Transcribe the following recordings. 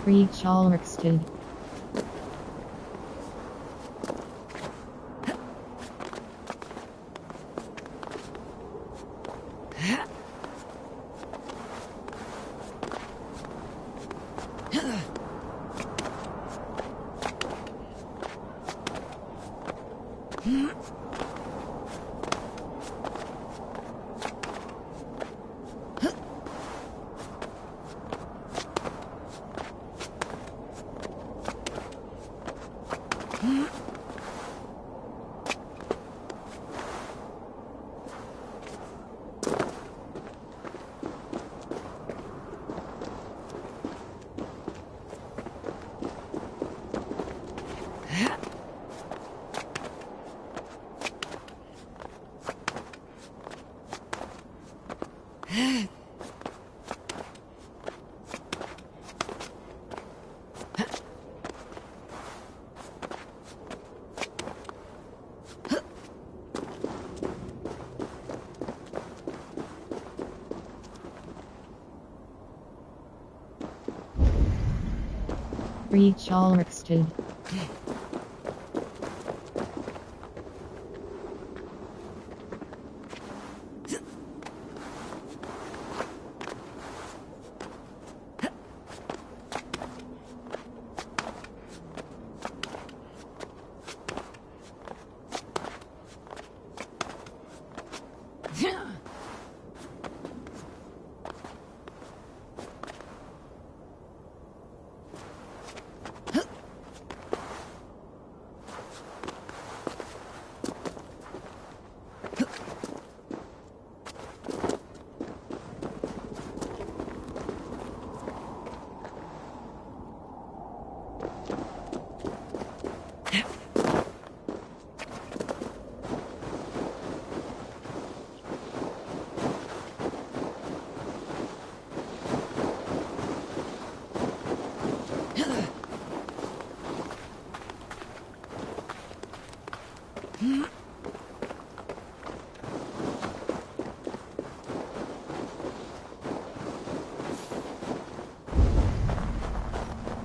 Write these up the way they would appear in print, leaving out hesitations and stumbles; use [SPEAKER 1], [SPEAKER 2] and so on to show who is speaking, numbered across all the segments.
[SPEAKER 1] Reach all Rixted. Reach all Rixted.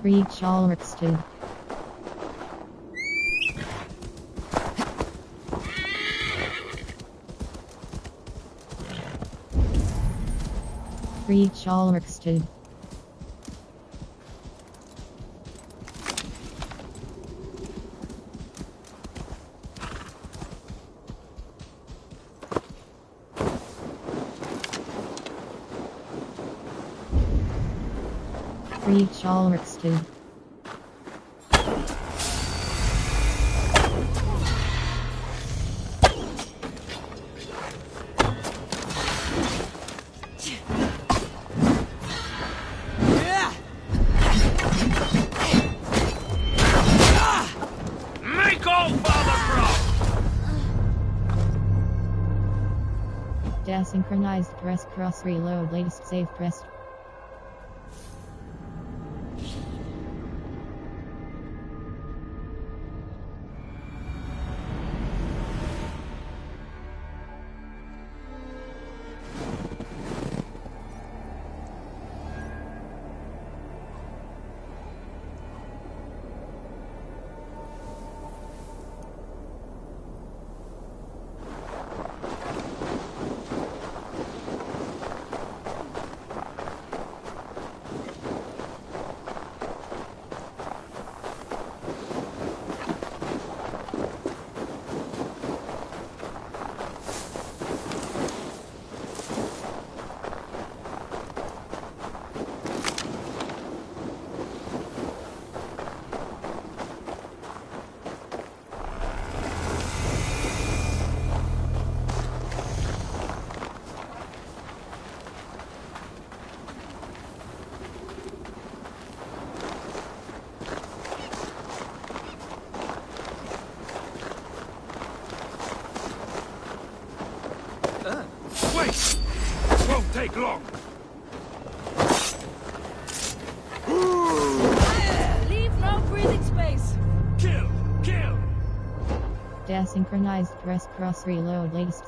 [SPEAKER 1] Reach all Rixted. Reach all Rixted. Reach all Rixted.
[SPEAKER 2] Make all Father Cross!
[SPEAKER 1] Desynchronized press cross reload latest save pressed.
[SPEAKER 2] Wait! Won't take long.
[SPEAKER 3] Leave no breathing space.
[SPEAKER 2] Kill! Kill!
[SPEAKER 1] Desynchronized press cross reload latest.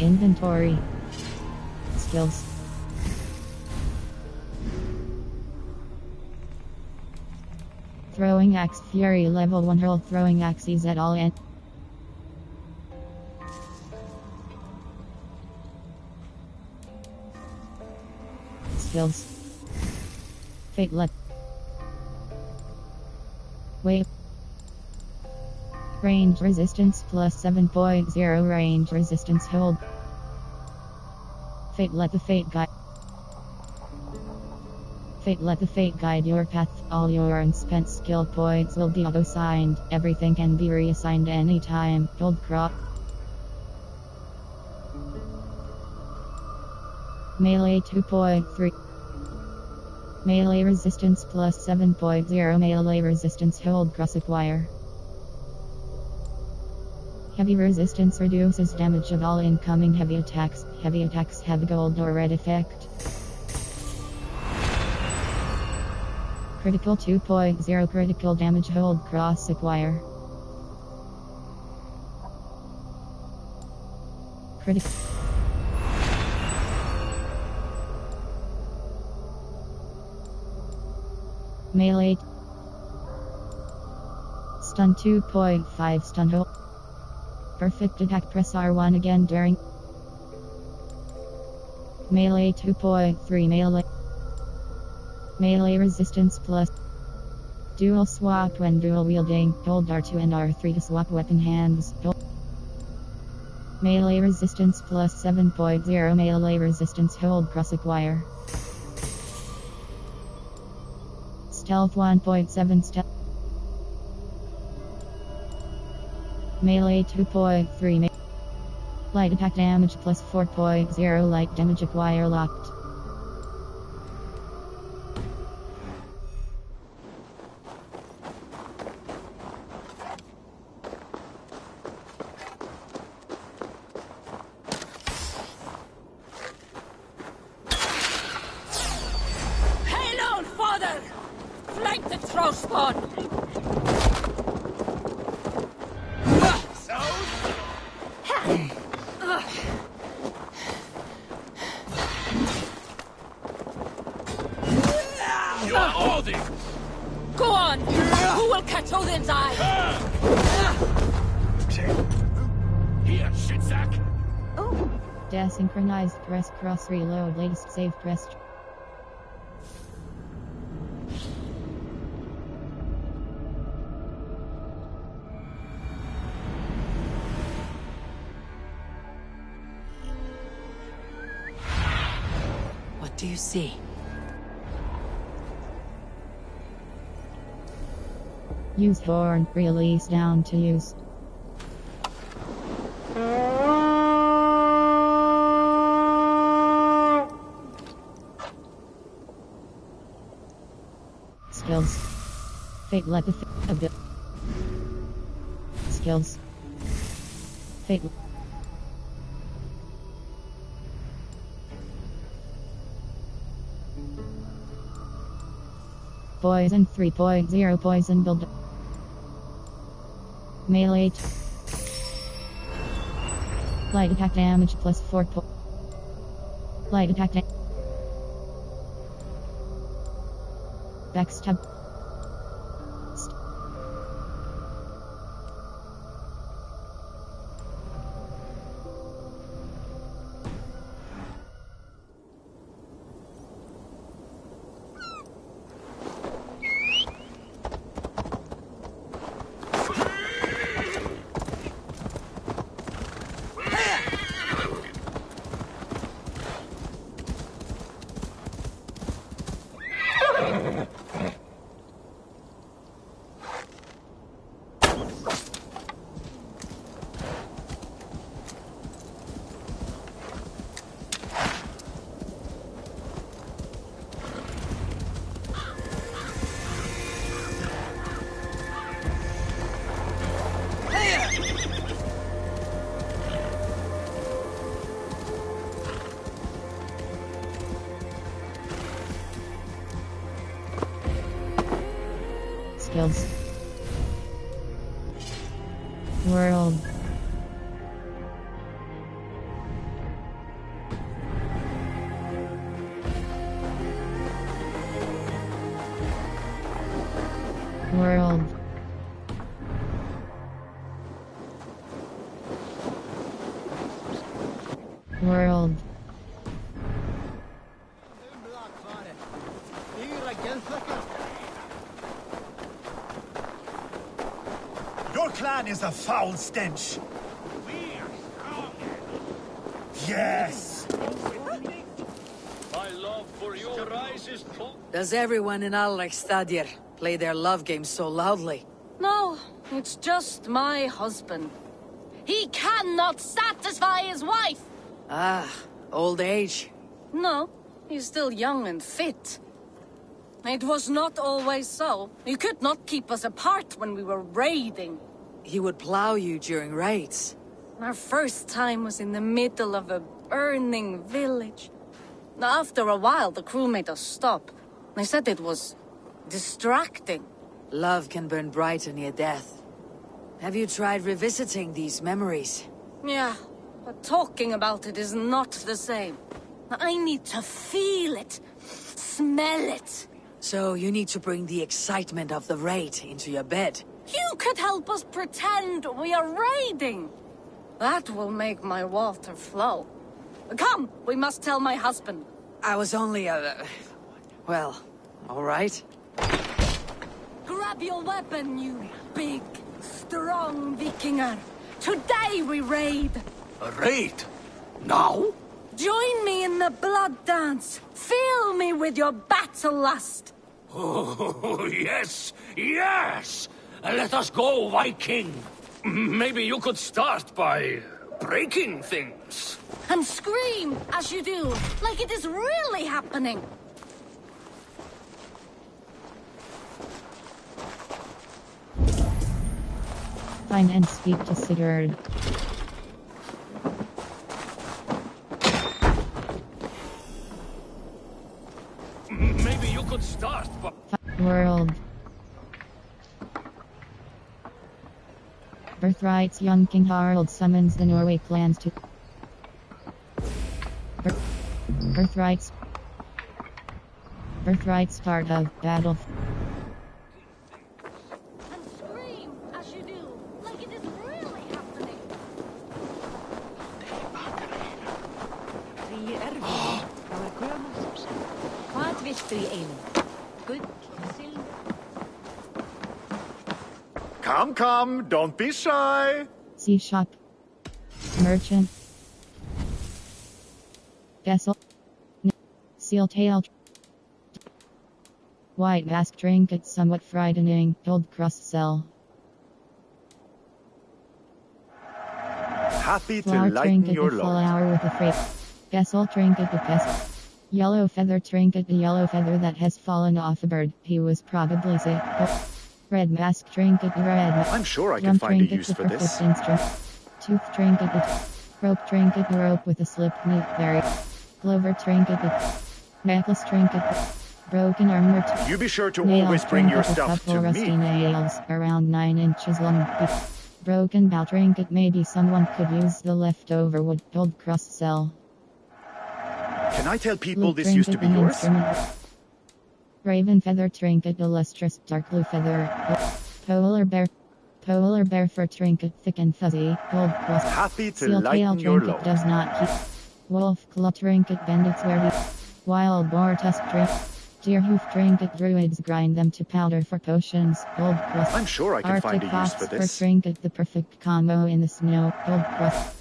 [SPEAKER 1] Inventory. Skills. Throwing axe fury level 1 hurl throwing axes at all end. Skills. Fatelet. Wave. Range resistance plus 7.0 range resistance hold. Fatelet the fate guide. Fatelet the fate guide your path. All your unspent skill points will be auto-signed. Everything can be reassigned anytime. Gold crop. Melee 2.3. Melee resistance plus 7.0 melee resistance hold cross acquire. Heavy resistance reduces damage of all incoming heavy attacks. Heavy attacks have gold or red effect. Critical 2.0 critical damage hold cross acquire. Critical. Melee. Stun 2.5 stun hold. Perfect attack press R1 again during. Melee 2.3 melee. Melee resistance plus. Dual swap when dual wielding. Hold R2 and R3 to swap weapon hands. Melee resistance plus 7.0 melee resistance hold cross acquire. Stealth 1.7 stealth. Melee 2.3 light attack damage plus 4.0 light damage acquire locked.
[SPEAKER 3] Payload, father! Flank the throw spawn!
[SPEAKER 2] You are Odin!
[SPEAKER 3] Go on! Who will catch Odin's eye?
[SPEAKER 2] Here, shitsack!
[SPEAKER 1] Desynchronized press cross reload latest save pressed.
[SPEAKER 3] What do you see?
[SPEAKER 1] Use horn, release down to use. Skills. Fate let the a bit. Skills. Fate. Poison 3.0 poison build. Melee. Light attack damage plus 4 light attack damage. Backstab. Skills. World. World. World.
[SPEAKER 4] Your clan is a foul stench.
[SPEAKER 2] We are strong.
[SPEAKER 4] Yes.
[SPEAKER 2] My love for you rises to...
[SPEAKER 5] Does everyone in Alrekstadir play their love game so loudly?
[SPEAKER 3] No, it's just my husband. He cannot satisfy his wife!
[SPEAKER 5] Ah, old age.
[SPEAKER 3] No, he's still young and fit. It was not always so. He could not keep us apart when we were raiding.
[SPEAKER 5] He would plow you during raids.
[SPEAKER 3] Our first time was in the middle of a burning village. After a while, the crew made us stop. They said it was distracting.
[SPEAKER 5] Love can burn brighter near death. Have you tried revisiting these memories?
[SPEAKER 3] Yeah, but talking about it is not the same. I need to feel it, smell it.
[SPEAKER 5] So you need to bring the excitement of the raid into your bed.
[SPEAKER 3] You could help us pretend we are raiding. That will make my water flow. Come, we must tell my husband.
[SPEAKER 5] I was only well, all right.
[SPEAKER 3] Grab your weapon, you big, strong Vikinger. Today we raid.
[SPEAKER 2] A raid? Now?
[SPEAKER 3] Join me in the blood dance. Fill me with your battle lust.
[SPEAKER 2] Oh, yes, yes! Let us go, Viking. Maybe you could start by breaking things.
[SPEAKER 3] And scream as you do, like it is really happening.
[SPEAKER 1] Find and speak to Sigurd.
[SPEAKER 2] Maybe you could start by...
[SPEAKER 1] World. Birthright's young King Harald summons the Norway clans to... Birthright's start of battle.
[SPEAKER 3] And scream as you do, like it is really happening.
[SPEAKER 6] Hvað viltu í einu? Gull, silfur.
[SPEAKER 4] Come, don't be shy.
[SPEAKER 1] Sea shop. Merchant. Vessel. Seal tail. White mask trinket somewhat frightening. Gold cross cell.
[SPEAKER 4] Happy to
[SPEAKER 1] Flower
[SPEAKER 4] lighten
[SPEAKER 1] trinket
[SPEAKER 4] your
[SPEAKER 1] the full
[SPEAKER 4] load.
[SPEAKER 1] hour with a freight. Vessel trinket the vessel. Yellow feather trinket the yellow feather that has fallen off a bird. He was probably sick. Red mask trinket the red.
[SPEAKER 4] I'm sure I can
[SPEAKER 1] Drum
[SPEAKER 4] find a
[SPEAKER 1] trinket
[SPEAKER 4] use
[SPEAKER 1] the
[SPEAKER 4] for
[SPEAKER 1] perfect
[SPEAKER 4] this.
[SPEAKER 1] instrument. Tooth trinket the rope trinket the rope with a slip knit berry. Clover trinket the necklace trinket the broken armor.
[SPEAKER 4] You be sure to
[SPEAKER 1] Nail
[SPEAKER 4] always bring your
[SPEAKER 1] trinket, a
[SPEAKER 4] stuff
[SPEAKER 1] couple
[SPEAKER 4] to
[SPEAKER 1] rusty
[SPEAKER 4] me.
[SPEAKER 1] nails around 9 inches long. Broken bow trinket. Maybe someone could use the leftover wood. Gold cross cell.
[SPEAKER 4] Can I tell people
[SPEAKER 1] Loop
[SPEAKER 4] this used to be
[SPEAKER 1] trinket, an
[SPEAKER 4] yours?
[SPEAKER 1] instrument. Raven feather trinket. Illustrious dark blue feather. Polar bear fur trinket. Thick and fuzzy. Gold cross.
[SPEAKER 4] Happy to
[SPEAKER 1] Seal tail
[SPEAKER 4] lighten your
[SPEAKER 1] trinket
[SPEAKER 4] load.
[SPEAKER 1] does not keep. Wolf claw trinket. Bandits wear the wild boar tusk trinket. Deer hoof trinket. Druids grind them to powder for potions. Gold cross.
[SPEAKER 4] I'm sure I can
[SPEAKER 1] Arctic
[SPEAKER 4] find a use
[SPEAKER 1] fox
[SPEAKER 4] for
[SPEAKER 1] fur
[SPEAKER 4] this.
[SPEAKER 1] trinket. The perfect combo in the snow. Gold cross.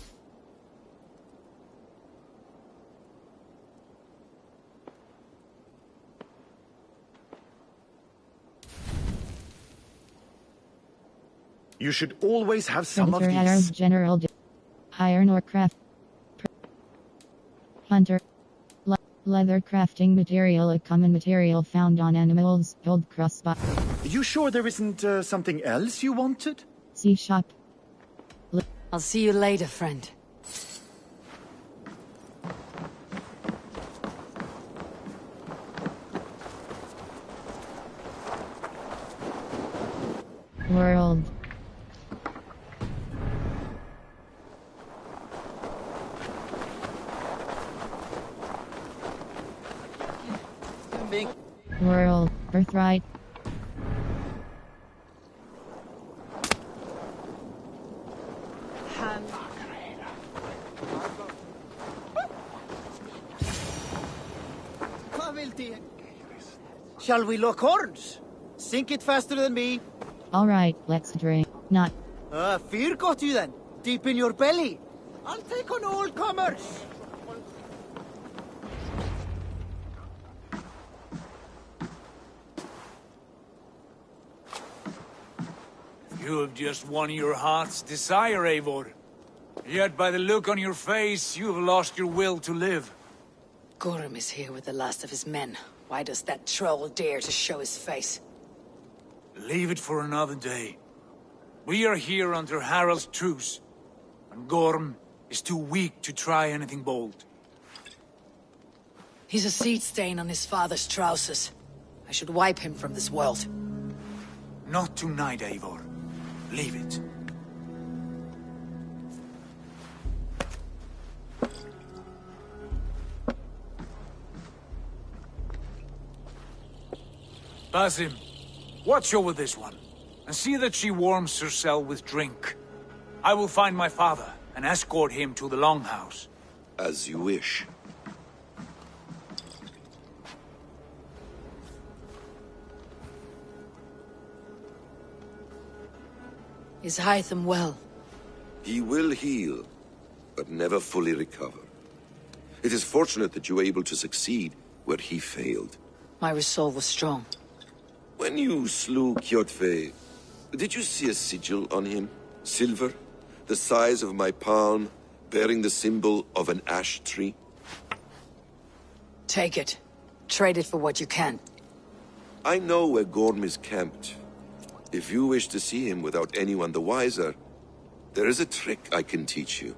[SPEAKER 4] You should always have some of
[SPEAKER 1] Predator arrows
[SPEAKER 4] these.
[SPEAKER 1] general. Iron or craft. Hunter. Leather crafting material. A common material found on animals. Gold crossbar.
[SPEAKER 4] You sure there isn't something else you wanted?
[SPEAKER 1] Sea shop.
[SPEAKER 5] I'll see you later, friend.
[SPEAKER 1] World. World. Birthright.
[SPEAKER 7] Shall we lock horns? Sink it faster than me.
[SPEAKER 1] Alright, let's drink. Not.
[SPEAKER 7] Fear got you then. Deep in your belly. I'll take on all comers.
[SPEAKER 8] You have just won your heart's desire, Eivor. Yet by the look on your face, you have lost your will to live.
[SPEAKER 5] Gorm is here with the last of his men. Why does that troll dare to show his face?
[SPEAKER 8] Leave it for another day. We are here under Harald's truce, and Gorm is too weak to try anything bold.
[SPEAKER 5] He's a seed stain on his father's trousers. I should wipe him from this world.
[SPEAKER 8] Not tonight, Eivor. Leave it. Basim, watch over this one, and see that she warms herself with drink. I will find my father and escort him to the Longhouse.
[SPEAKER 9] As you wish.
[SPEAKER 5] Is Hytham well?
[SPEAKER 9] He will heal, but never fully recover. It is fortunate that you were able to succeed where he failed.
[SPEAKER 5] My resolve was strong.
[SPEAKER 9] When you slew Kjotve, did you see a sigil on him? Silver, the size of my palm, bearing the symbol of an ash tree?
[SPEAKER 5] Take it. Trade it for what you can.
[SPEAKER 9] I know where Gorm is camped. If you wish to see him without anyone the wiser, there is a trick I can teach you.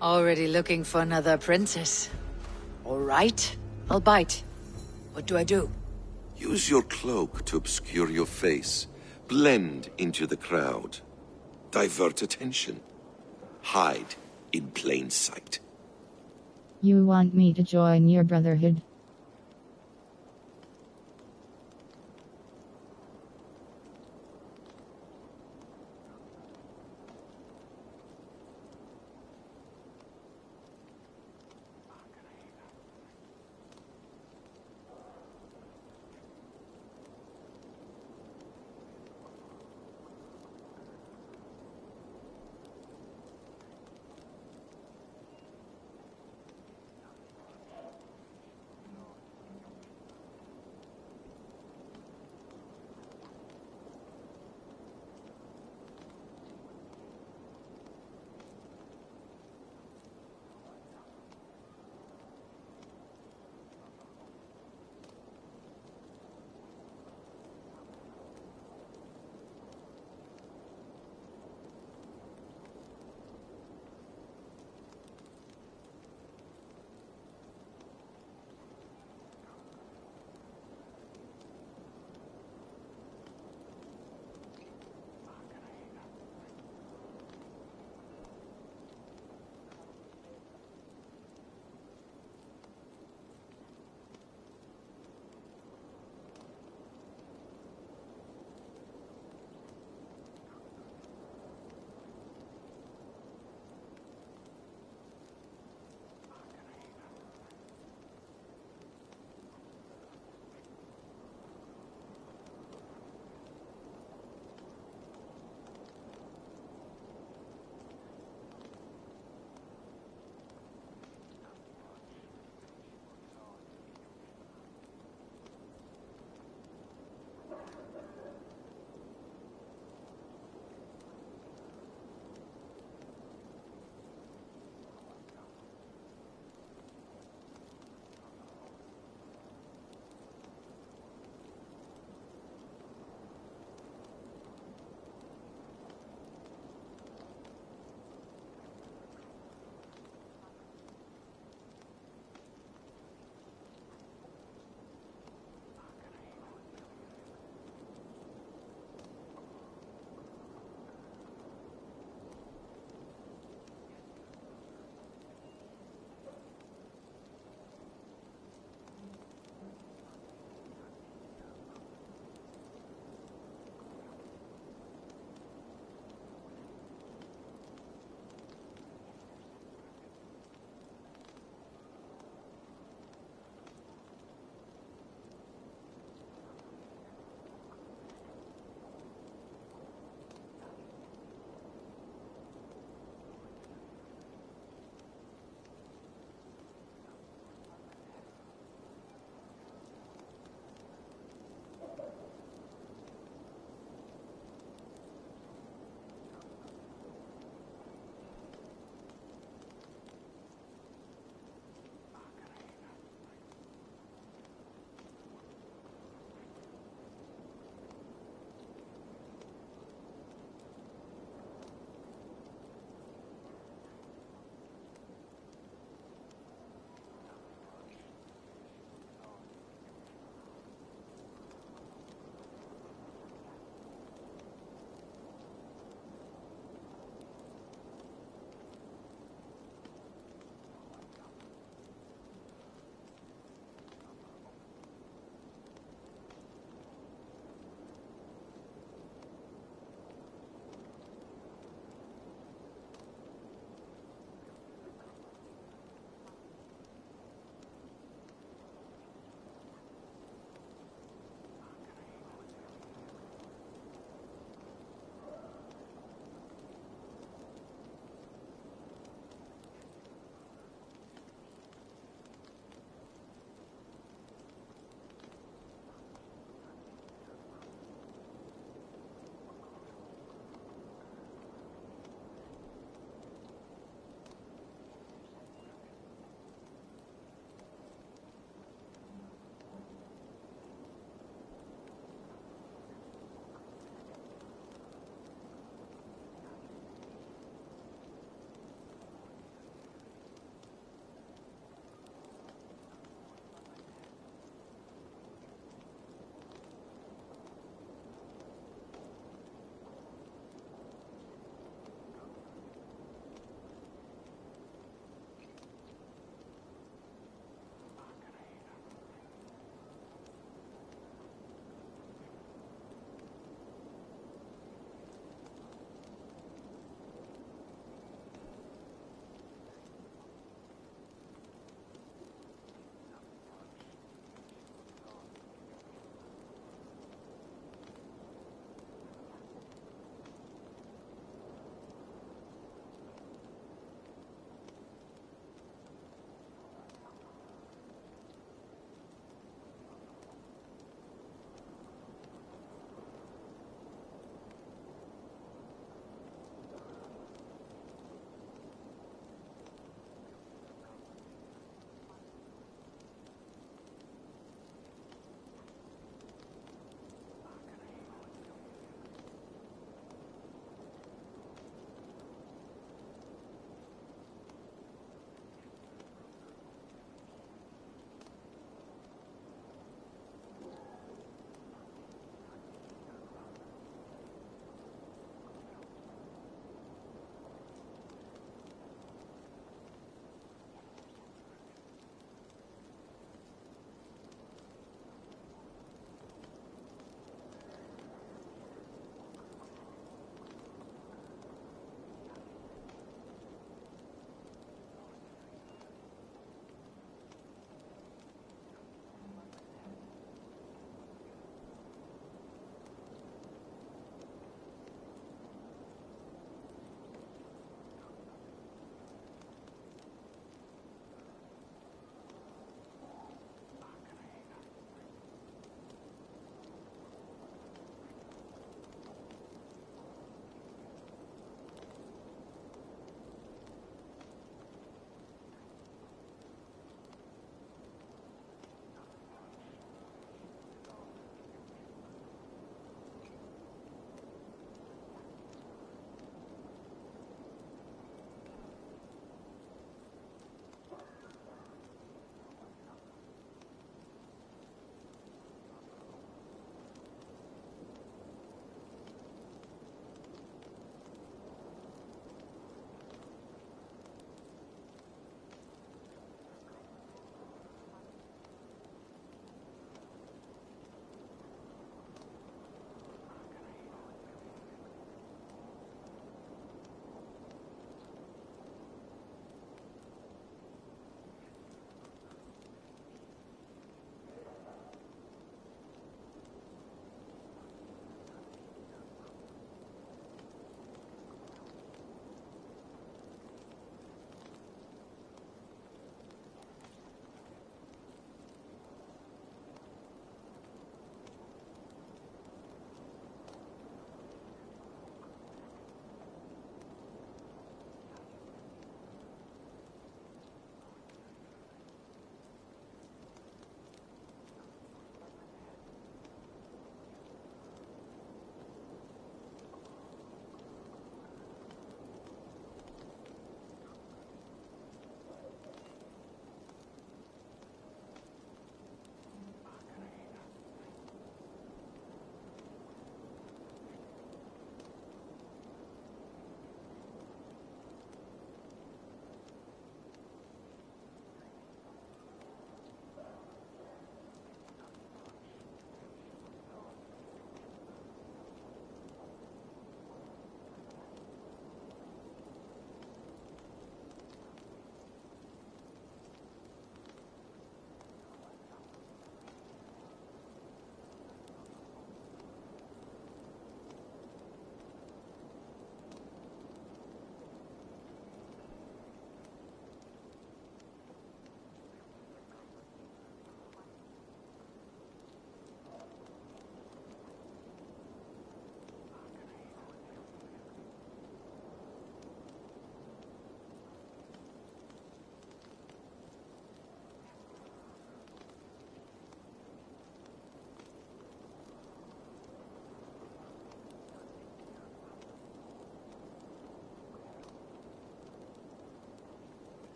[SPEAKER 5] Already looking for another princess. All right, I'll bite. What do I do?
[SPEAKER 9] Use your cloak to obscure your face. Blend into the crowd. Divert attention. Hide in plain sight.
[SPEAKER 1] You want me to join your brotherhood?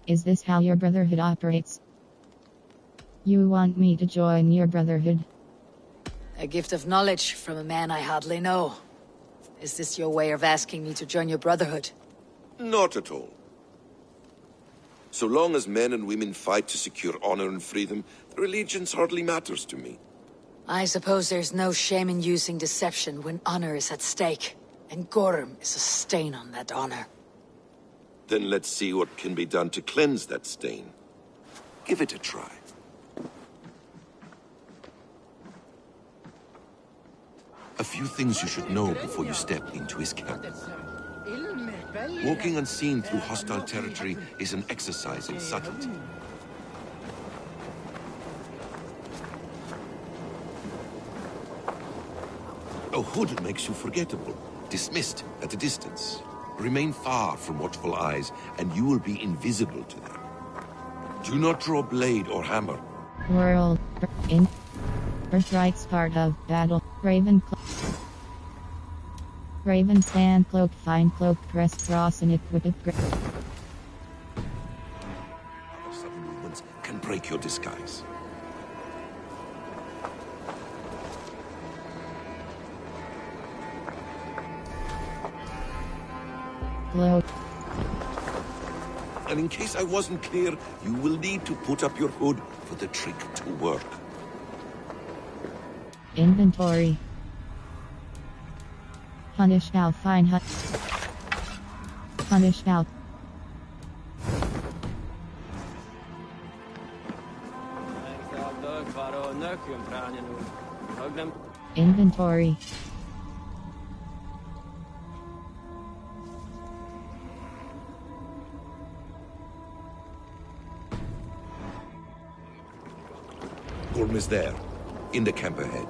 [SPEAKER 1] Is this how your brotherhood operates? You want me to join your brotherhood?
[SPEAKER 5] A gift of knowledge from a man I hardly know. Is this your way of asking me to join your brotherhood?
[SPEAKER 9] Not at all. So long as men and women fight to secure honor and freedom, their allegiance hardly matters to me.
[SPEAKER 5] I suppose there's no shame in using deception when honor is at stake. And Gorm is a stain on that honor.
[SPEAKER 9] Then let's see what can be done to cleanse that stain. Give it a try. A few things you should know before you step into his camp. Walking unseen through hostile territory is an exercise in subtlety. A hood makes you forgettable, dismissed at a distance. Remain far from watchful eyes, and you will be invisible to them. Do not draw blade or hammer.
[SPEAKER 1] World. In. Birthright's part of battle. Raven stand cloak, fine cloak, crest cross, and equipped
[SPEAKER 9] Other sudden movements can break your disguise.
[SPEAKER 1] glow.
[SPEAKER 9] And in case I wasn't clear, you will need to put up your hood for the trick to work.
[SPEAKER 1] Inventory. Punish now, fine hut. Punish now. Inventory.
[SPEAKER 9] Gorm is there, in the camp ahead.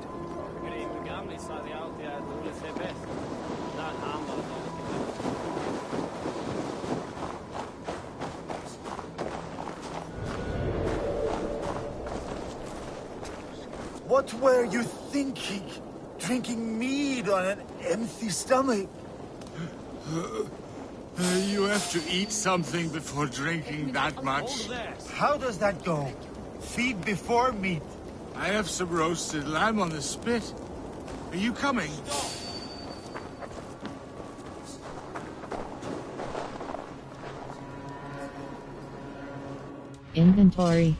[SPEAKER 10] What were you thinking? Drinking mead on an empty stomach?
[SPEAKER 11] You have to eat something before drinking that much.
[SPEAKER 10] How does that go? Feed before meat.
[SPEAKER 11] I have some roasted lamb on the spit. Are you coming?
[SPEAKER 1] Inventory.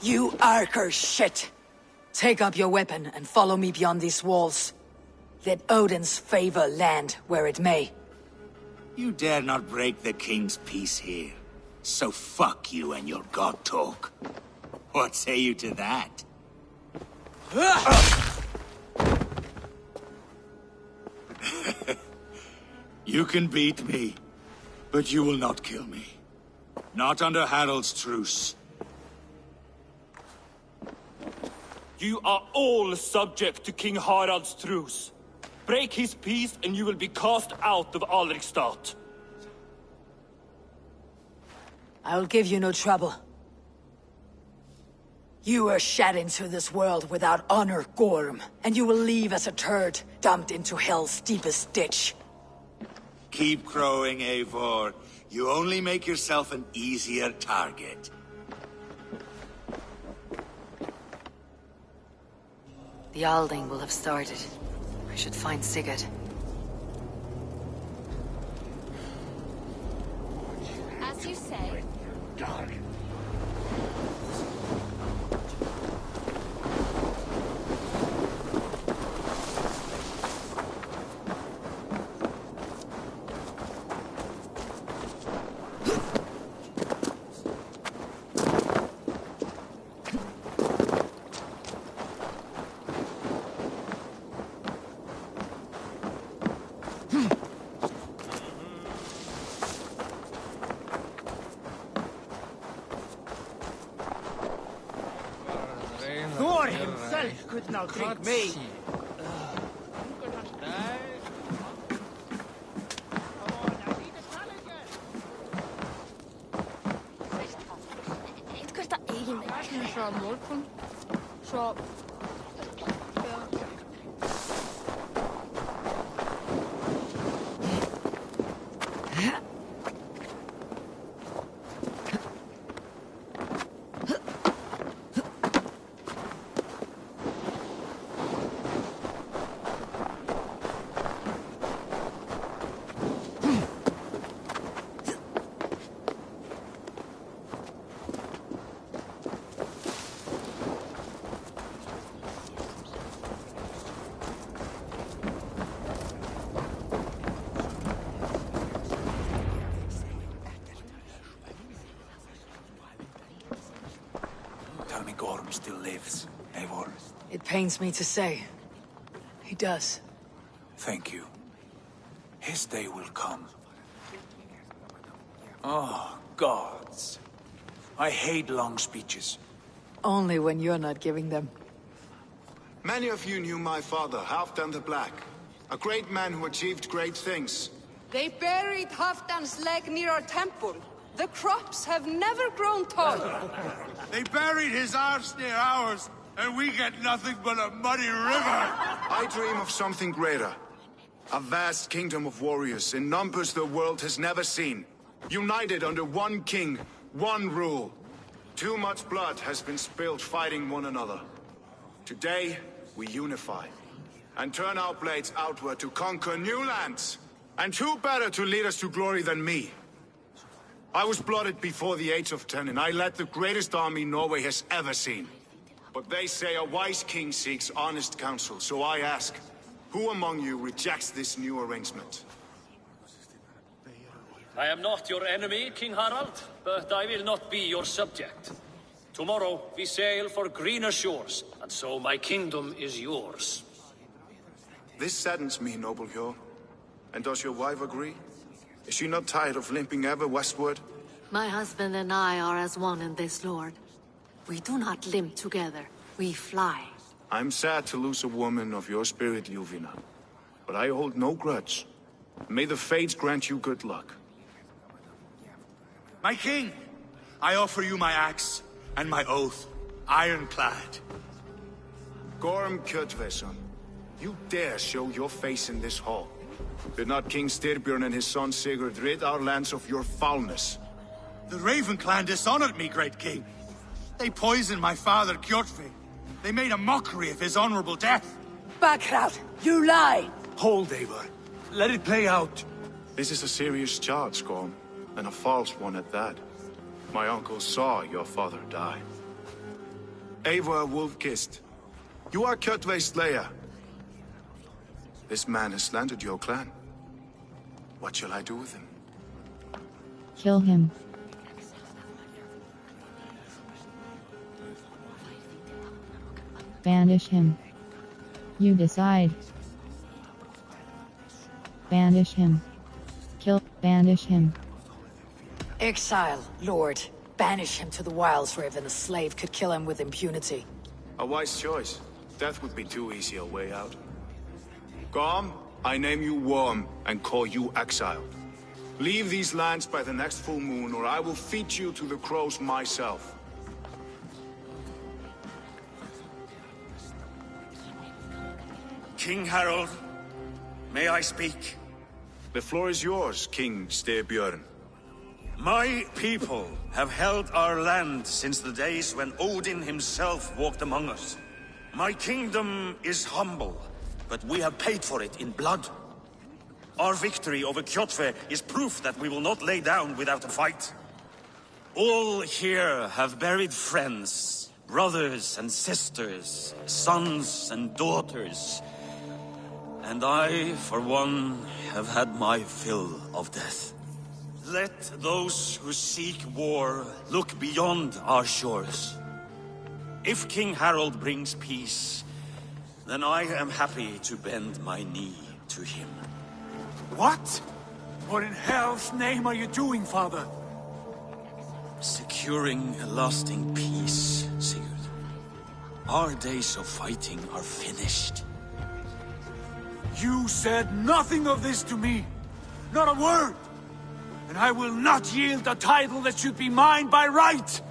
[SPEAKER 5] You Arker shit! Take up your weapon and follow me beyond these walls. Let Odin's favor land where it may.
[SPEAKER 10] You dare not break the king's peace here. So fuck you and your god talk. What say you to that? You can beat me, but you will not kill me. Not under Harald's truce.
[SPEAKER 12] You are all subject to King Harald's truce. Break his peace and you will be cast out of Alrikstad.
[SPEAKER 5] I will give you no trouble. You were shed into this world without honor, Gorm, and you will leave as a turd, dumped into hell's deepest ditch.
[SPEAKER 10] Keep crowing, Eivor. You only make yourself an easier target.
[SPEAKER 5] The Alding will have started. I should find Sigurd.
[SPEAKER 6] As you say.
[SPEAKER 7] Thor himself could not drink me.
[SPEAKER 13] Eitthvað eigin ekki svo á morgun. Svo...
[SPEAKER 8] Gorm still lives, Eivor.
[SPEAKER 5] It pains me to say. He does.
[SPEAKER 8] Thank you. His day will come. Oh, gods. I hate long speeches.
[SPEAKER 5] Only when you're not giving them.
[SPEAKER 14] Many of you knew my father, Halfdan the Black. A great man who achieved great things.
[SPEAKER 15] They buried Halfdan's leg near our temple. The crops have never grown tall.
[SPEAKER 11] They buried his arse near ours, and we get nothing but a muddy river.
[SPEAKER 14] I dream of something greater. A vast kingdom of warriors in numbers the world has never seen. United under one king, one rule. Too much blood has been spilled fighting one another. Today, we unify. And turn our blades outward to conquer new lands. And who better to lead us to glory than me? I was blooded before the age of 10, and I led the greatest army Norway has ever seen. But they say a wise king seeks honest counsel, so I ask, who among you rejects this new arrangement?
[SPEAKER 2] I am not your enemy, King Harald, but I will not be your subject. Tomorrow we sail for greener shores, and so my kingdom is yours.
[SPEAKER 14] This saddens me, noble Hjor. And does your wife agree? Is she not tired of limping ever westward?
[SPEAKER 16] My husband and I are as one in this, Lord. We do not limp together. We fly.
[SPEAKER 14] I'm sad to lose a woman of your spirit, Yuvina. But I hold no grudge. May the fates grant you good luck.
[SPEAKER 11] My king, I offer you my axe and my oath, ironclad.
[SPEAKER 14] Gorm Kjotveson, you dare show your face in this hall. Did not King Styrbjörn and his son Sigurd rid our lands of your foulness?
[SPEAKER 11] The Raven clan dishonored me, great king. They poisoned my father, Kjotve. They made a mockery of his honorable death.
[SPEAKER 5] Backrout, you lie!
[SPEAKER 8] Hold, Eivor. Let it play out.
[SPEAKER 14] This is a serious charge, Gorm, and a false one at that. My uncle saw your father die. Eivor Wolf-Kissed, you are Kjotve's slayer. This man has slandered your clan. What shall I do with him?
[SPEAKER 1] Kill him. Banish him. You decide. Banish him. Kill. Banish him.
[SPEAKER 5] Exile, Lord. Banish him to the wilds where even a slave could kill him with impunity.
[SPEAKER 14] A wise choice. Death would be too easy a way out. Gorm, I name you Worm and call you exiled. Leave these lands by the next full moon, or I will feed you to the crows myself.
[SPEAKER 10] King Harald, may I speak?
[SPEAKER 14] The floor is yours, King Styrbjörn.
[SPEAKER 10] My people have held our land since the days when Odin himself walked among us. My kingdom is humble, but we have paid for it in blood. Our victory over Kjotve is proof that we will not lay down without a fight. All here have buried friends, brothers and sisters, sons and daughters. And I, for one, have had my fill of death. Let those who seek war look beyond our shores. If King Harald brings peace, then I am happy to bend my knee to him.
[SPEAKER 8] What? What in hell's name are you doing, father?
[SPEAKER 10] Securing a lasting peace, Sigurd. Our days of fighting are finished.
[SPEAKER 8] You said nothing of this to me. Not a word. And I will not yield a title that should be mine by right.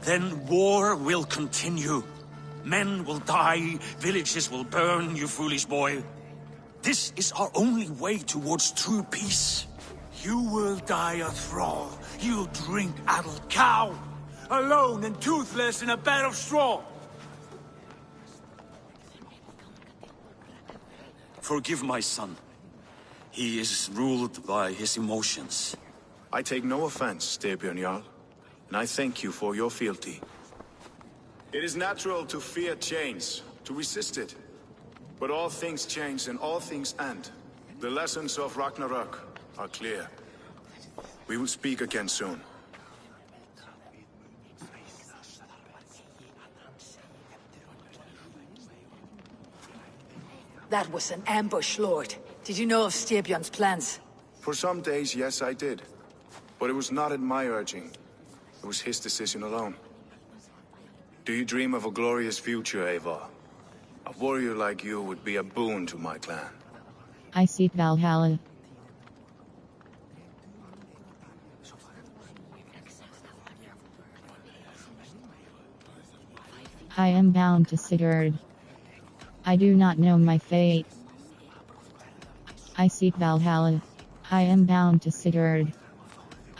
[SPEAKER 10] Then war will continue. Men will die, villages will burn, you foolish boy. This is our only way towards true peace.
[SPEAKER 8] You will die a thrall. You'll drink addled cow. Alone and toothless in a bed of straw.
[SPEAKER 10] Forgive my son. He is ruled by his emotions.
[SPEAKER 14] I take no offense, Styrbjörn Jarl, and I thank you for your fealty. It is natural to fear change, to resist it. But all things change and all things end. The lessons of Ragnarok are clear. We will speak again soon.
[SPEAKER 5] That was an ambush, Lord. Did you know of Styrbjörn's plans?
[SPEAKER 14] For some days, yes, I did. But it was not at my urging. It was his decision alone. Do you dream of a glorious future, Eivor? A warrior like you would be a boon to my clan.
[SPEAKER 1] I seek Valhalla. I am bound to Sigurd. I do not know my fate. I seek Valhalla. I am bound to Sigurd.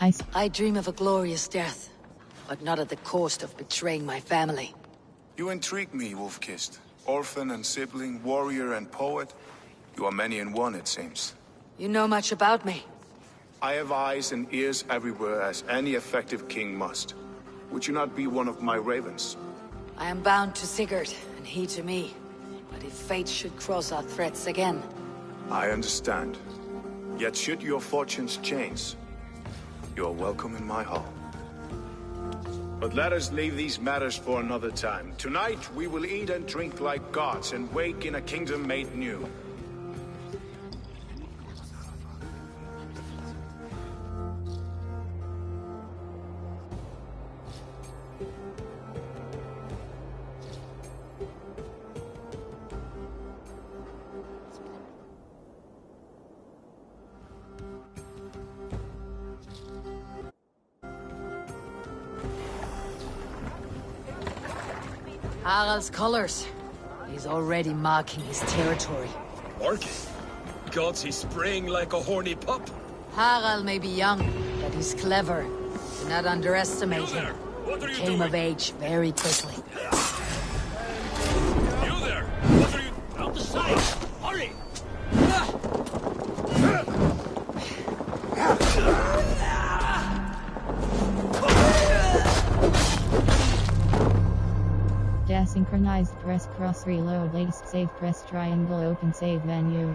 [SPEAKER 5] I dream of a glorious death, but not at the cost of betraying my family.
[SPEAKER 14] You intrigue me, Wolf-Kissed. Orphan and sibling, warrior and poet. You are many in one, it seems.
[SPEAKER 5] You know much about me.
[SPEAKER 14] I have eyes and ears everywhere, as any effective king must. Would you not be one of my ravens?
[SPEAKER 5] I am bound to Sigurd, and he to me. But if fate should cross our threads again...
[SPEAKER 14] I understand. Yet should your fortunes change, you are welcome in my hall. But let us leave these matters for another time. Tonight we will eat and drink like gods and wake in a kingdom made new.
[SPEAKER 5] Harald's colors. He's already marking his territory.
[SPEAKER 2] Marking? Gods, he's spraying like a horny pup.
[SPEAKER 5] Harald may be young, but he's clever. Do not underestimate him. Came of age very quickly.
[SPEAKER 2] You there! What are you... Out the side! Hurry!
[SPEAKER 1] Desynchronized press cross reload latest save press triangle open save menu.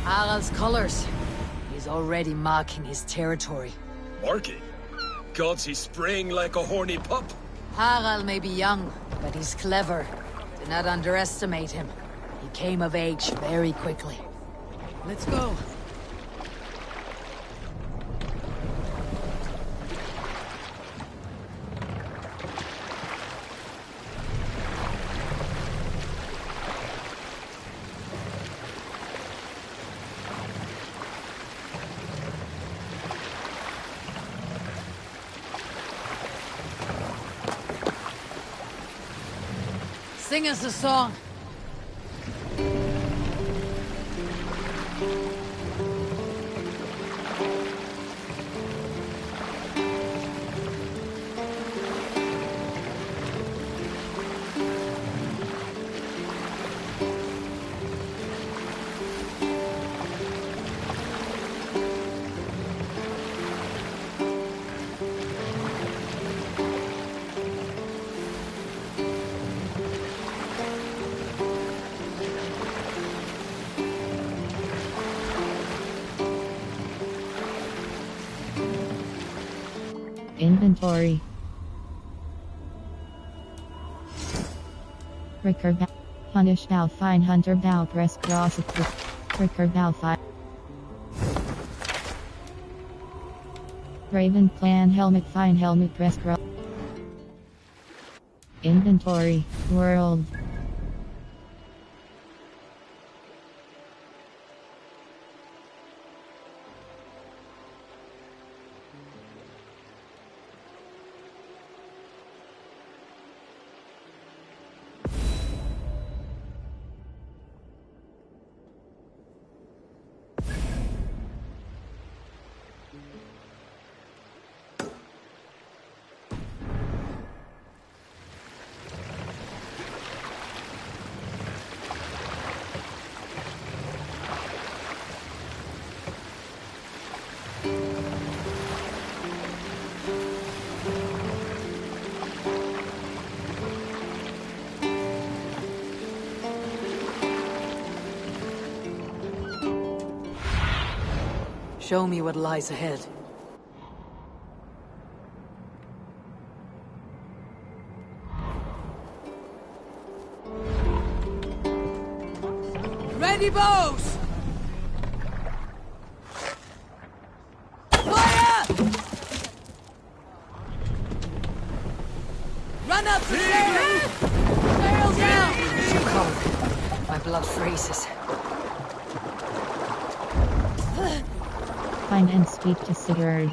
[SPEAKER 5] Harald's colors. He's already marking his territory.
[SPEAKER 17] Marking? Gods, he's spraying like a horny pup.
[SPEAKER 5] Harald may be young, but he's clever. Do not underestimate him. He came of age very quickly. Let's go. Sing us a song.
[SPEAKER 1] Inventory. Ricker bow. Punish bow. Fine hunter bow. Press cross. Ricker bow. Fine. Raven clan helmet. Fine helmet. Press cross. Inventory. World.
[SPEAKER 5] Show me what lies ahead. Ready, bows! Fire! Run up the stairs! Sails down! Too cold. My blood freezes.
[SPEAKER 1] Find and speak to Sigurd.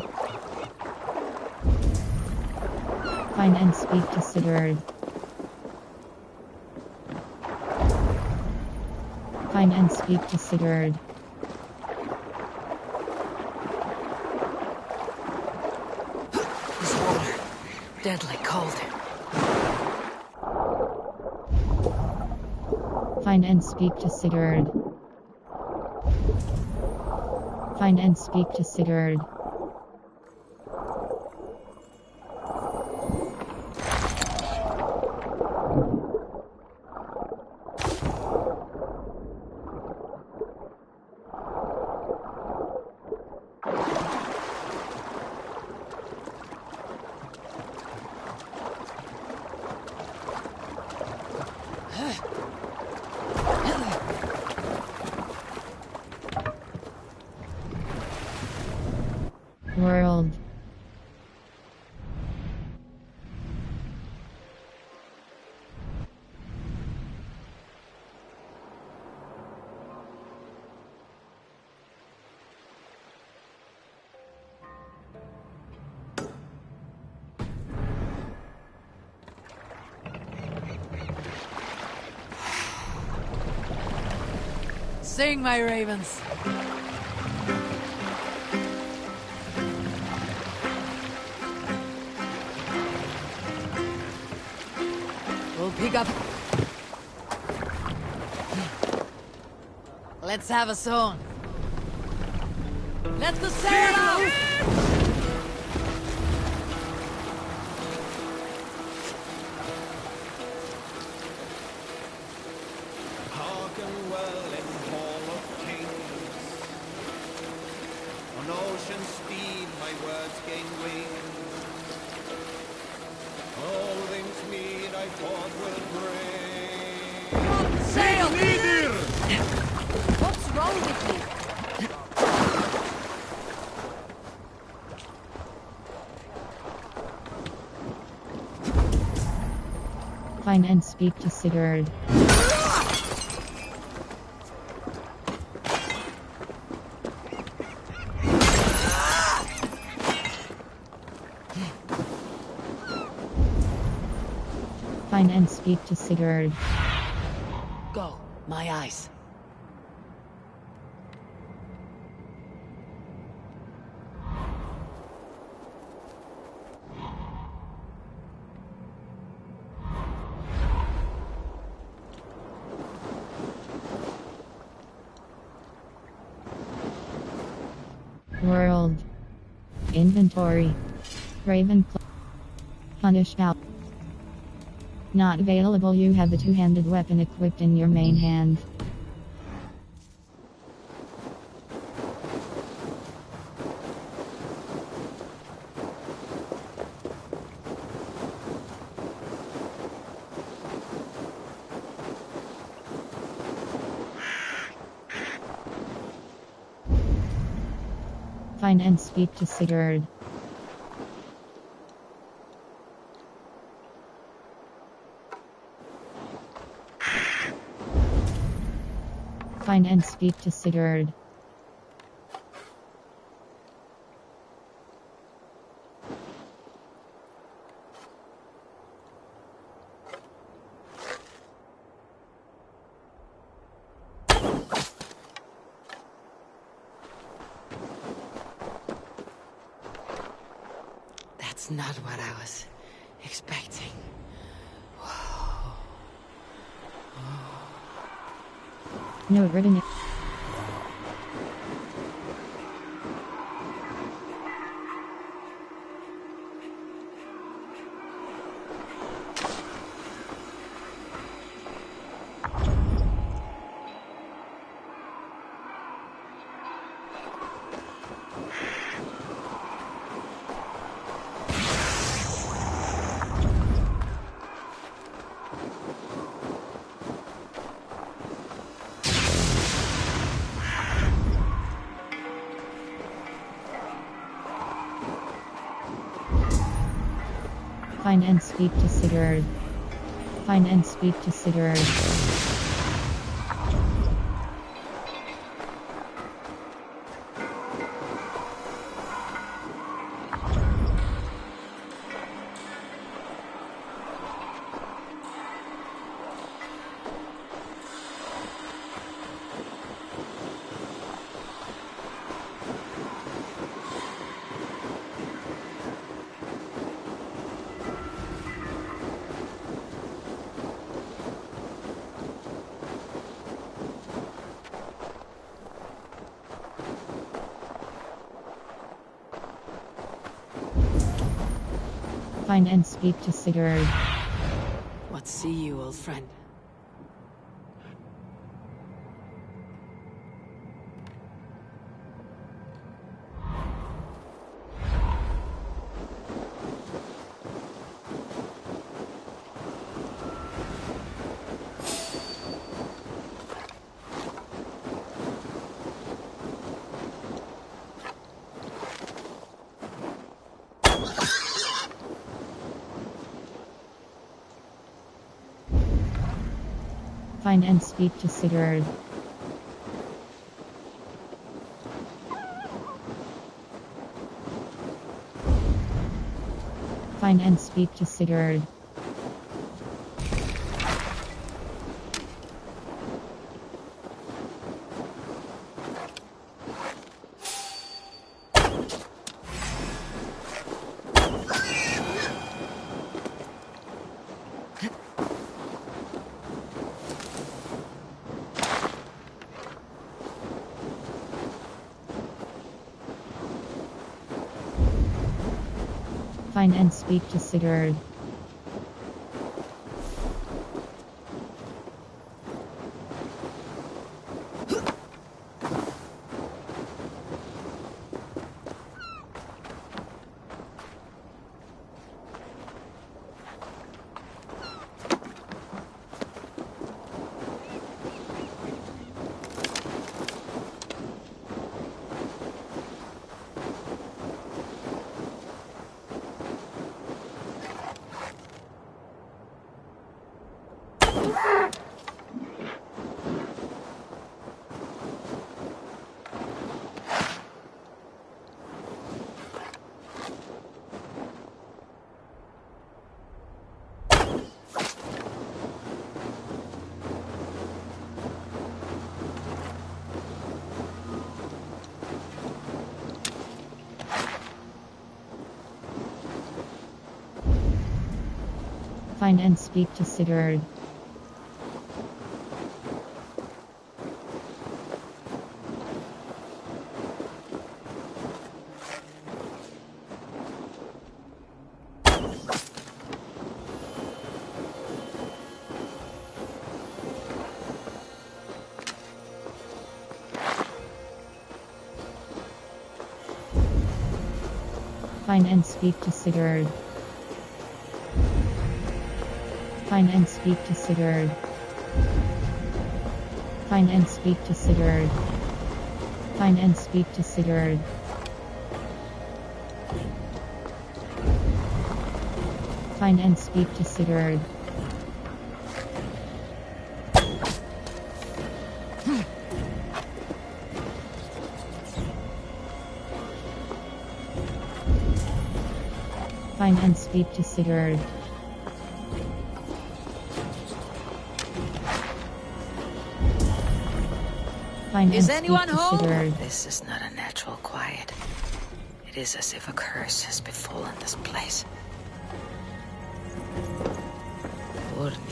[SPEAKER 1] Find and speak to Sigurd. Find and speak to Sigurd.
[SPEAKER 5] This water, deadly cold.
[SPEAKER 1] Find and speak to Sigurd. Find and speak to Sigurd. World.
[SPEAKER 5] Sing, my ravens. We'll pick up. Let's have a song. Let the sail out!
[SPEAKER 18] Hearken well in Hall of Kings. gain wing. All things meet I thought will bring.
[SPEAKER 15] Sail!
[SPEAKER 18] Neither!
[SPEAKER 15] What's wrong with you?
[SPEAKER 1] Find and speak to Sigurd. Find and speak to Sigurd.
[SPEAKER 5] Go, my eyes.
[SPEAKER 1] World. Inventory. Ravenclaw. Punished out. Not available. You have the two-handed weapon equipped in your main hand. Find and speak to Sigurd. Find and speak to Sigurd.
[SPEAKER 5] That's not what I was expecting.
[SPEAKER 1] No written. Find and speak to Sigurd. Find and speak to Sigurd. Find and speak to Sigurd.
[SPEAKER 5] What see you, old friend?
[SPEAKER 1] Find and speak to Sigurd. Find and speak to Sigurd. Find and speak to Sigurd. Find and speak to Sigurd. Find and speak to Sigurd. Find and speak to Sigurd. Find and speak to Sigurd. Find and speak to Sigurd. Find and speak to Sigurd. Find and speak to Sigurd. Find
[SPEAKER 5] Is
[SPEAKER 1] and
[SPEAKER 5] anyone
[SPEAKER 1] speak to
[SPEAKER 5] home?
[SPEAKER 1] Sigurd.
[SPEAKER 5] This is not a natural quiet. It is as if a curse has befallen this place.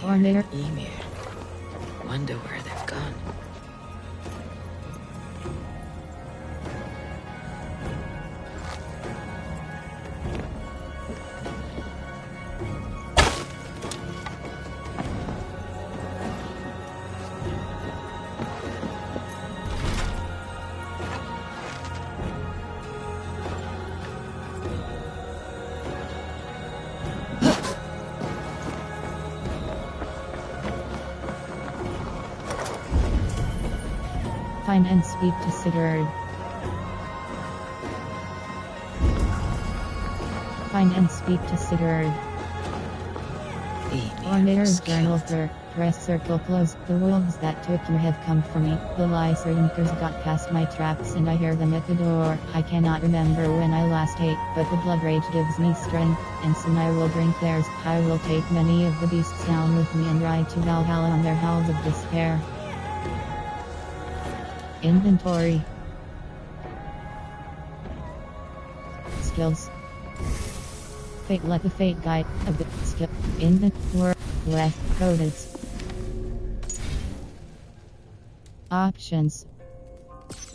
[SPEAKER 1] Ornir.
[SPEAKER 5] Ymir. Wonder where they've gone.
[SPEAKER 1] Find and speak to Sigurd. Find and speak to Sigurd. Ornir's Gernulfer. Press circle close. The wolves that took you have come for me. The Lysankers got past my traps and I hear them at the door. I cannot remember when I last ate, but the blood rage gives me strength, and soon I will drink theirs. I will take many of the beasts down with me and ride to Valhalla on their howls of despair. Inventory. Skills. Fate. Let the fate guide of the skill. Inventory. Left coded. Options.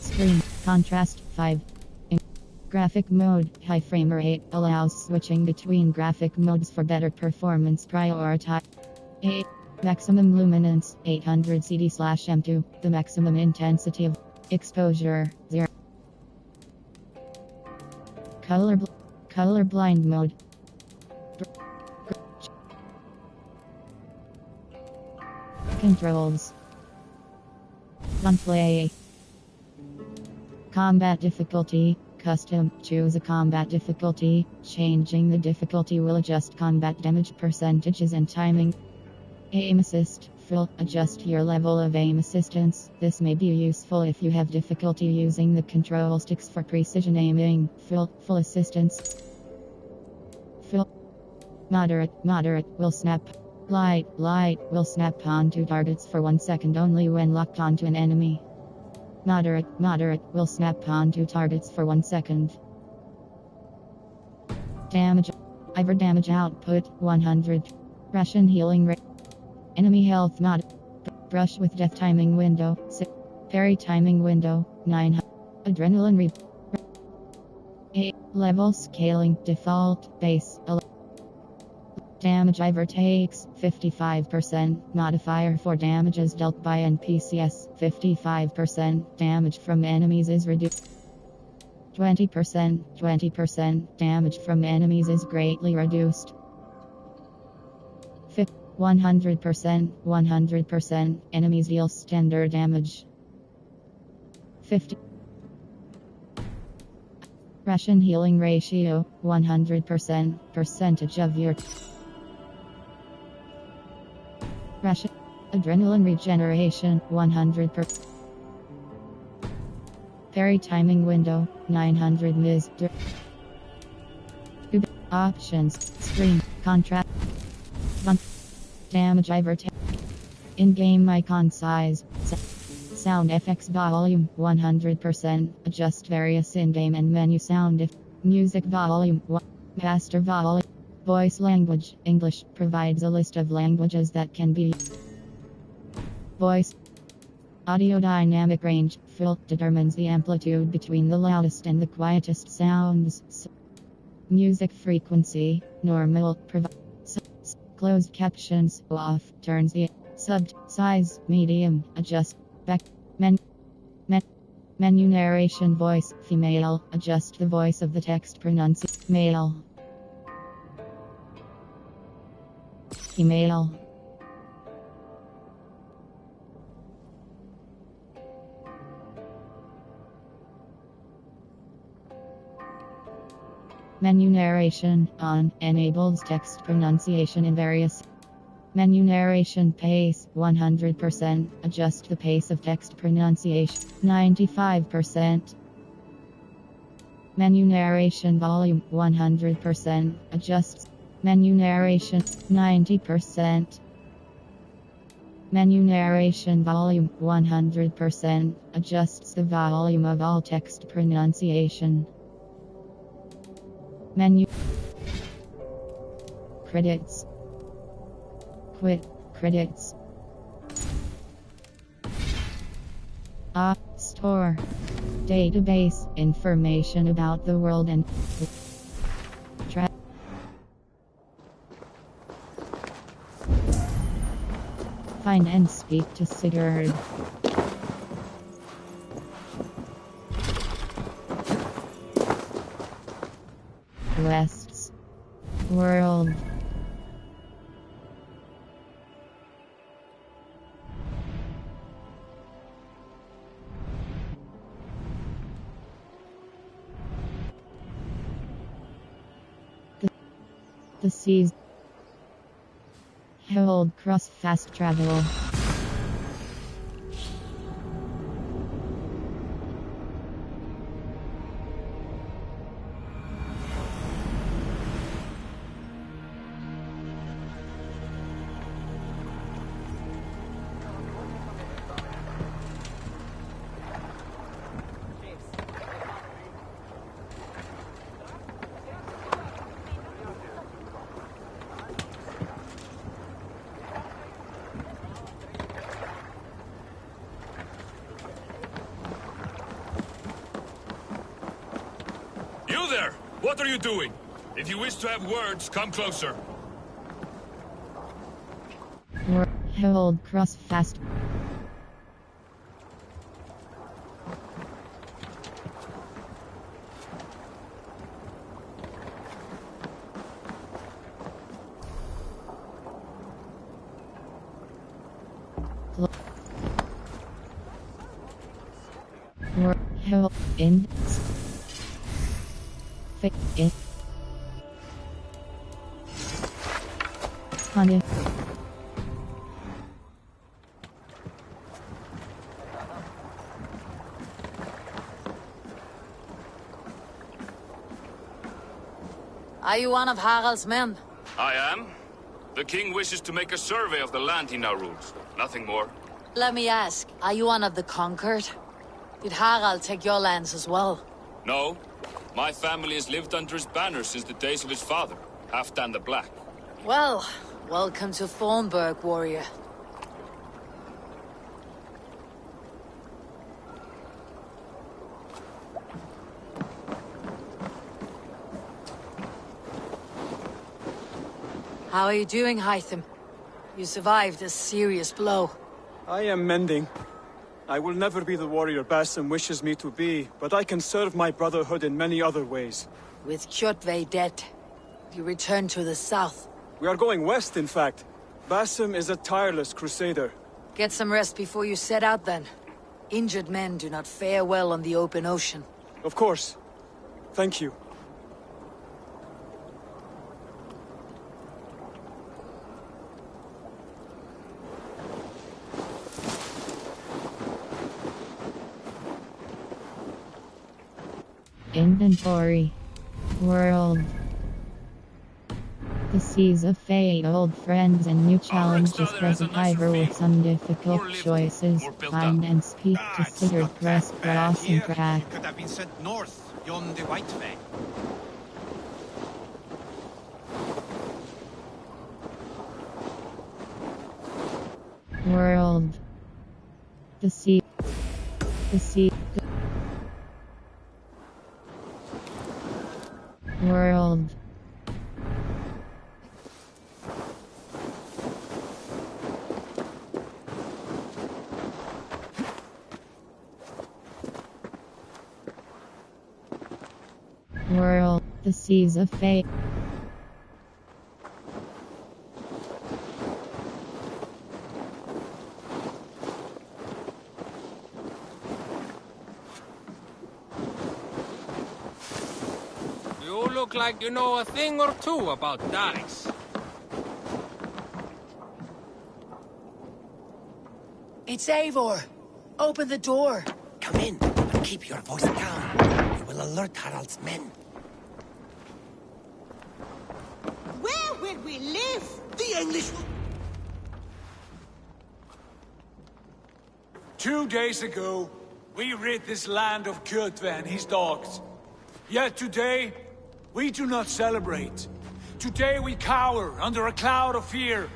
[SPEAKER 1] Screen. Contrast 5. Graphic mode. High frame rate allows switching between graphic modes for better performance. Prioritize. 8. Maximum luminance 800 CD/M2. The maximum intensity of exposure 0. Colorblind mode. Controls. Gunplay. Combat difficulty. Custom. Choose a combat difficulty. Changing the difficulty will adjust combat damage percentages and timing. Aim assist. Full. Adjust your level of aim assistance. This may be useful if you have difficulty using the control sticks for precision aiming. Full assistance. Full. Moderate will snap. Light will snap onto targets for 1 second only when locked onto an enemy. Moderate will snap onto targets for 1 second. Damage. Ivor damage output 100. Ration healing rate. Enemy health mod. Brush with death timing window 6. Parry timing window 9. Adrenaline re. 8. Level scaling default base. Damage Ivor takes 55%. Modifier for damages dealt by NPCs 55%. Damage from enemies is reduced 20%. Damage from enemies is greatly reduced 100%. Enemies deal standard damage 50. Ration healing ratio 100%. Percentage of your ration. Adrenaline regeneration 100%. Parry timing window 900 ms. Options. Screen. Contrast. Damage Ivor. In-game icon size. Sound effects volume 100%. Adjust various in-game and menu sound. Music volume 1. Master volume Voice language. English provides a list of languages that can be used. Voice. Audio dynamic range. Fill determines the amplitude between the loudest and the quietest sounds. Music frequency. Normal. Closed captions. Off. Turns the sub size. Medium. Adjust. Back. Menu narration. Voice. Female. Adjust the voice of the text. Pronunciation. Male. Female. Menu narration on enables text pronunciation in various. Menu narration pace 100%. Adjust the pace of text pronunciation 95%. Menu narration volume 100%. Adjusts menu narration 90%. Menu narration volume 100%. Adjusts the volume of all text pronunciation. Menu credits. Quit credits. Store database information about the world and find and speak to Sigurd. West's world. The seas hold cross fast travel.
[SPEAKER 17] You there! What are you doing? If you wish to have words, come closer.
[SPEAKER 1] Hold cross fast. Hold in. Fix it. Honey.
[SPEAKER 5] Are you one of Harald's men?
[SPEAKER 12] I am. The king wishes to make a survey of the land he now rules. Nothing more.
[SPEAKER 5] Let me ask, are you one of the conquered? Did Harald take your lands as well?
[SPEAKER 12] No. My family has lived under his banner since the days of his father, Halfdan the Black.
[SPEAKER 5] Well, welcome to Thornburg, warrior. How are you doing, Hytham? You survived a serious blow.
[SPEAKER 19] I am mending. I will never be the warrior Basim wishes me to be, but I can serve my brotherhood in many other ways.
[SPEAKER 5] With Kjotve dead, you return to the south.
[SPEAKER 19] We are going west, in fact. Basim is a tireless crusader.
[SPEAKER 5] Get some rest before you set out, then. Injured men do not fare well on the open ocean.
[SPEAKER 19] Of course. Thank you.
[SPEAKER 1] Inventory. World. The Seas of Fate. Old friends and new challenges present Ivor with some difficult choices. Find and speak to Sigurd. Press cross and crack.
[SPEAKER 11] Could have been sent north, beyond the White Fang.
[SPEAKER 1] World. The sea. The sea. World. World. The seas of fate.
[SPEAKER 12] You look like you know a thing or two about Daris.
[SPEAKER 20] It's Eivor. Open the door. Come in, but keep your voice down. You will alert Harald's men.
[SPEAKER 7] Where will we live?
[SPEAKER 20] The English...
[SPEAKER 8] 2 days ago, we rid this land of Kjotve and his dogs. Yet today, we do not celebrate. Today we cower under a cloud of fear.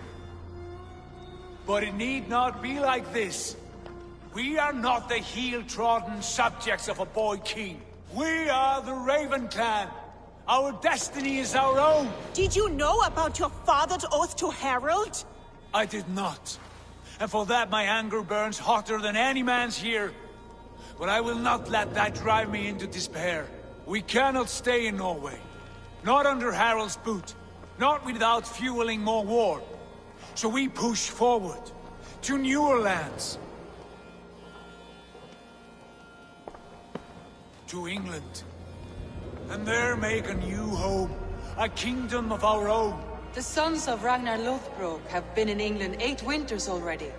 [SPEAKER 8] But it need not be like this. We are not the heel-trodden subjects of a boy king. We are the Raven Clan. Our destiny is our own.
[SPEAKER 7] Did you know about your father's oath to Harald?
[SPEAKER 8] I did not. And for that my anger burns hotter than any man's here. But I will not let that drive me into despair. We cannot stay in Norway. Not under Harald's boot. Not without fueling more war. So we push forward. To newer lands. To England. And there make a new home. A kingdom of our own.
[SPEAKER 5] The sons of Ragnar Lothbrok have been in England 8 winters already.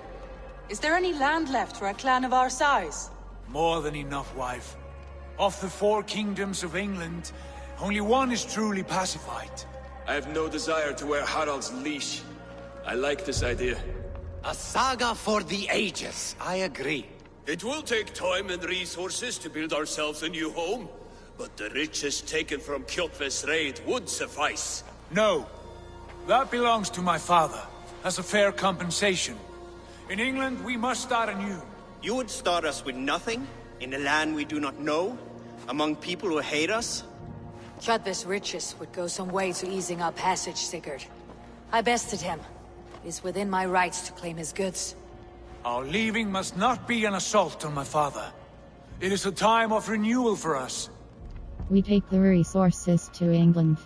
[SPEAKER 5] Is there any land left for a clan of our size?
[SPEAKER 8] More than enough, wife. Of the 4 kingdoms of England, only one is truly pacified.
[SPEAKER 17] I have no desire to wear Harald's leash. I like this idea.
[SPEAKER 20] A saga for the ages, I agree.
[SPEAKER 2] It will take time and resources to build ourselves a new home, but the riches taken from Kjotve's raid would suffice.
[SPEAKER 8] No. That belongs to my father, as a fair compensation. In England, we must start anew.
[SPEAKER 21] You would start us with nothing? In a land we do not know? Among people who hate us?
[SPEAKER 5] Kjotve's riches would go some way to easing our passage, Sigurd. I bested him. It is within my rights to claim his goods.
[SPEAKER 8] Our leaving must not be an assault on my father. It is a time of renewal for us.
[SPEAKER 1] We take the resources to England.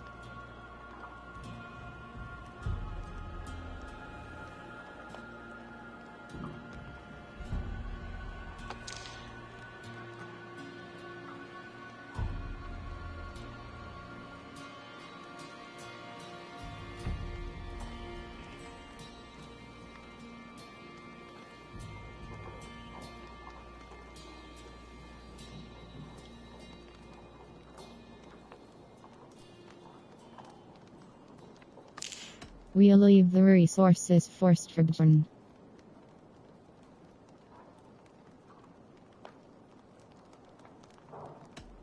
[SPEAKER 1] We'll leave the resources for Styrbjörn.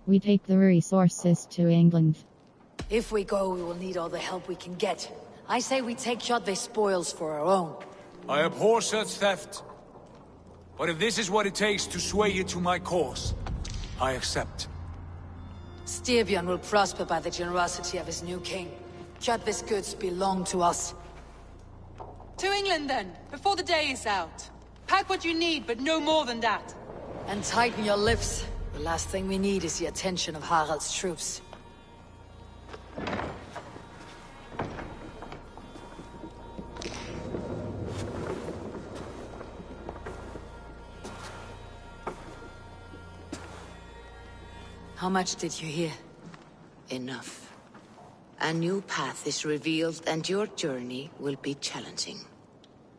[SPEAKER 1] We take the resources to England.
[SPEAKER 5] If we go, we will need all the help we can get. I say we take Kjotve's spoils for our own.
[SPEAKER 8] I abhor such theft. But if this is what it takes to sway you to my cause, I accept.
[SPEAKER 5] Styrbjörn will prosper by the generosity of his new king. Kjotve's goods belong to us.
[SPEAKER 15] To England, then, before the day is out. Pack what you need, but no more than that.
[SPEAKER 5] And tighten your lips. The last thing we need is the attention of Harald's troops. How much did you hear?
[SPEAKER 22] Enough. A new path is revealed and your journey will be challenging.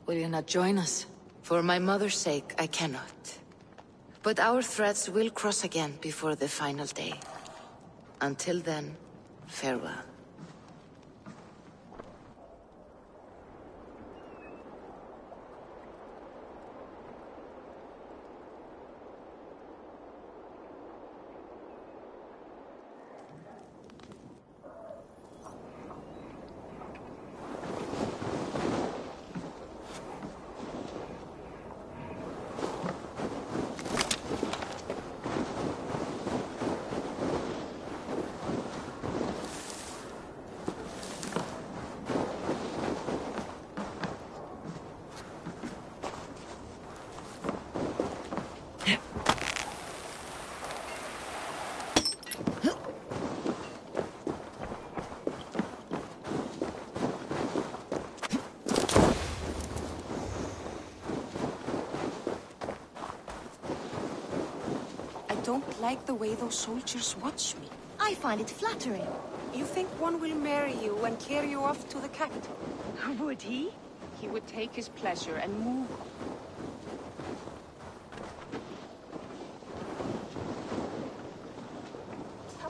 [SPEAKER 5] Will you not join us?
[SPEAKER 22] For my mother's sake, I cannot. But our threads will cross again before the final day. Until then, farewell.
[SPEAKER 15] don't like the way those soldiers watch me.
[SPEAKER 6] I find it flattering.
[SPEAKER 15] You think one will marry you and carry you off to the capital?
[SPEAKER 6] Would he?
[SPEAKER 15] He would take his pleasure and move on.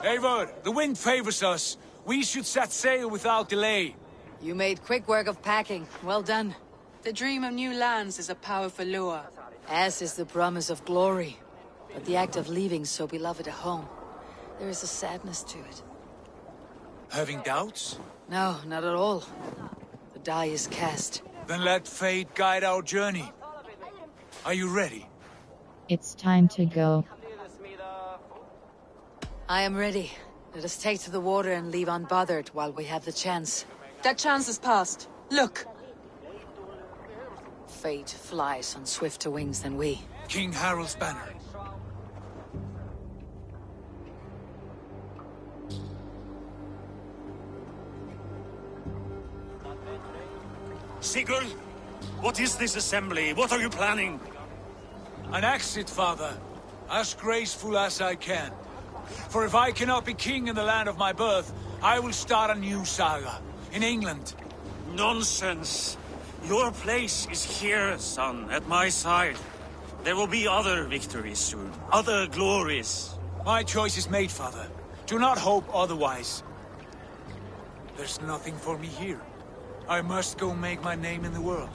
[SPEAKER 8] Eivor, the wind favors us. We should set sail without delay.
[SPEAKER 5] You made quick work of packing. Well done.
[SPEAKER 15] The dream of new lands is a powerful lure.
[SPEAKER 5] As is the promise of glory. But the act of leaving so beloved a home, there is a sadness to it.
[SPEAKER 8] Having doubts?
[SPEAKER 5] No, not at all. The die is cast.
[SPEAKER 8] Then let fate guide our journey. Are you ready?
[SPEAKER 1] It's time to go.
[SPEAKER 5] I am ready. Let us take to the water and leave unbothered while we have the chance.
[SPEAKER 15] That chance is past. Look!
[SPEAKER 5] Fate flies on swifter wings than we.
[SPEAKER 8] King Harald's banner.
[SPEAKER 10] Sigurd, what is this assembly? What are you planning?
[SPEAKER 8] An exit, father. As graceful as I can. For if I cannot be king in the land of my birth, I will start a new saga. In England.
[SPEAKER 10] Nonsense. Your place is here, son, at my side. There will be other victories soon. Other glories.
[SPEAKER 8] My choice is made, father. Do not hope otherwise. There's nothing for me here. I must go make my name in the world.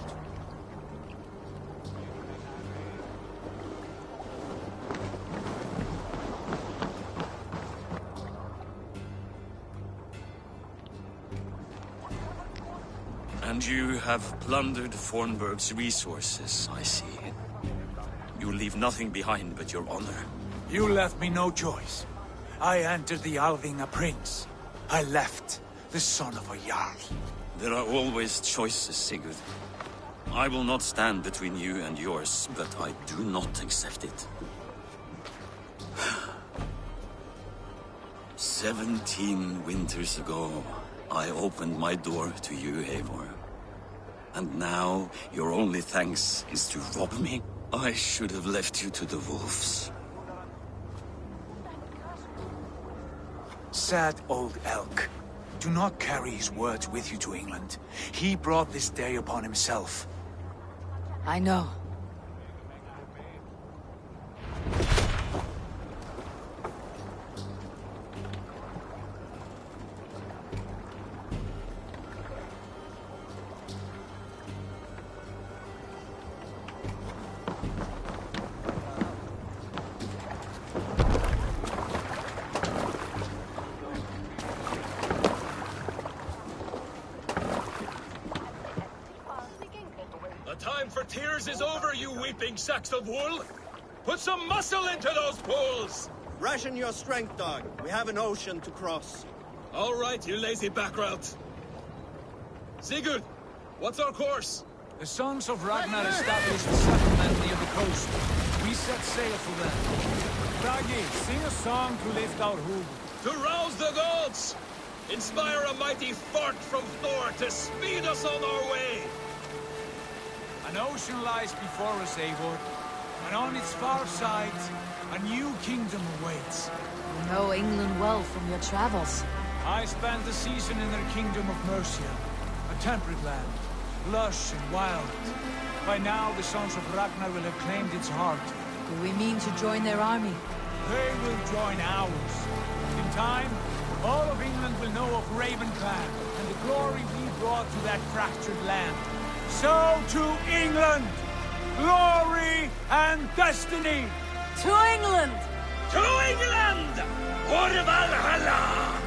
[SPEAKER 10] And you have plundered Fornburg's resources, I see. You leave nothing behind but your honor.
[SPEAKER 8] You left me no choice. I entered the Alving a prince. I left the son of a Jarl.
[SPEAKER 10] There are always choices, Sigurd. I will not stand between you and yours, but I do not accept it. 17 winters ago, I opened my door to you, Eivor. And now, your only thanks is to rob me? I should have left you to the wolves.
[SPEAKER 8] Sad old elk. Do not carry his words with you to England. He brought this day upon himself.
[SPEAKER 5] I know.
[SPEAKER 17] Tears is over, you weeping sacks of wool! Put some muscle into those pools!
[SPEAKER 21] Ration your strength, dog. We have an ocean to cross.
[SPEAKER 17] All right, you lazy backrout. Sigurd, what's our course?
[SPEAKER 8] The Sons of Ragnar established a settlement near the coast. We set sail for them. Bragi, sing a song to lift our hood.
[SPEAKER 17] To rouse the gods! Inspire a mighty fart from Thor to speed us on our way!
[SPEAKER 8] An ocean lies before us, Eivor, and on its far side, a new kingdom awaits.
[SPEAKER 5] You know England well from your travels.
[SPEAKER 8] I spent the season in their kingdom of Mercia, a temperate land, lush and wild. By now, the Sons of Ragnar will have claimed its heart.
[SPEAKER 5] Do we mean to join their army?
[SPEAKER 8] They will join ours. In time, all of England will know of Ravenclan and the glory we brought to that fractured land. So to England! Glory and destiny!
[SPEAKER 5] To England!
[SPEAKER 17] To England! For Valhalla!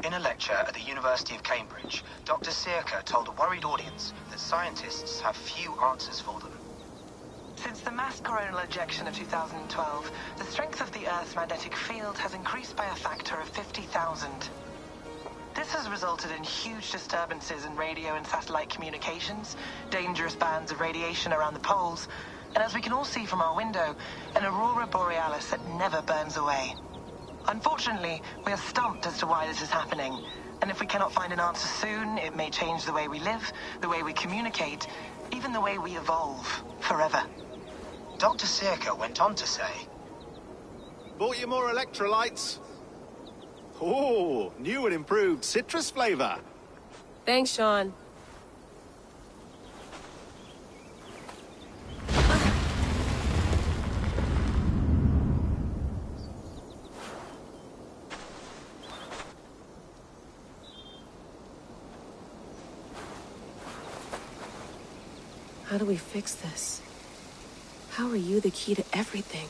[SPEAKER 3] In a lecture at the University of Cambridge, Dr. Circa told a worried audience that scientists have few answers for them.
[SPEAKER 4] Since the mass coronal ejection of 2012, the strength of the Earth's magnetic field has increased by a factor of 50,000. This has resulted in huge disturbances in radio and satellite communications, dangerous bands of radiation around the poles, and as we can all see from our window, an aurora borealis that never burns away. Unfortunately, we are stumped as to why this is happening, and if we cannot find an answer soon, it may change the way we live, the way we communicate, even the way we evolve, forever.
[SPEAKER 3] Dr. Circa went on to say,
[SPEAKER 23] "Bought you more electrolytes? Oh, new and improved citrus flavor."
[SPEAKER 24] Thanks, Sean.
[SPEAKER 25] How do we fix this? How are you the key to everything?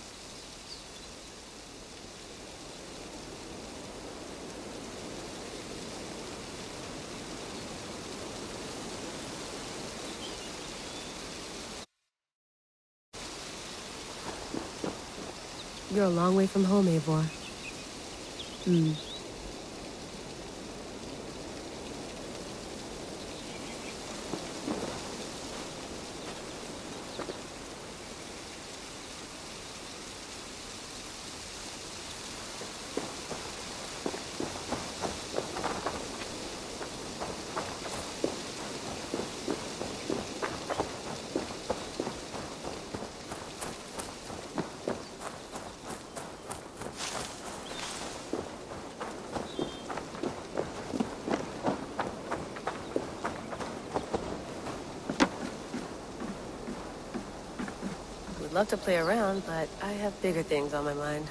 [SPEAKER 25] You're a long way from home, Eivor. I'd love to play around, but I have bigger things on my mind.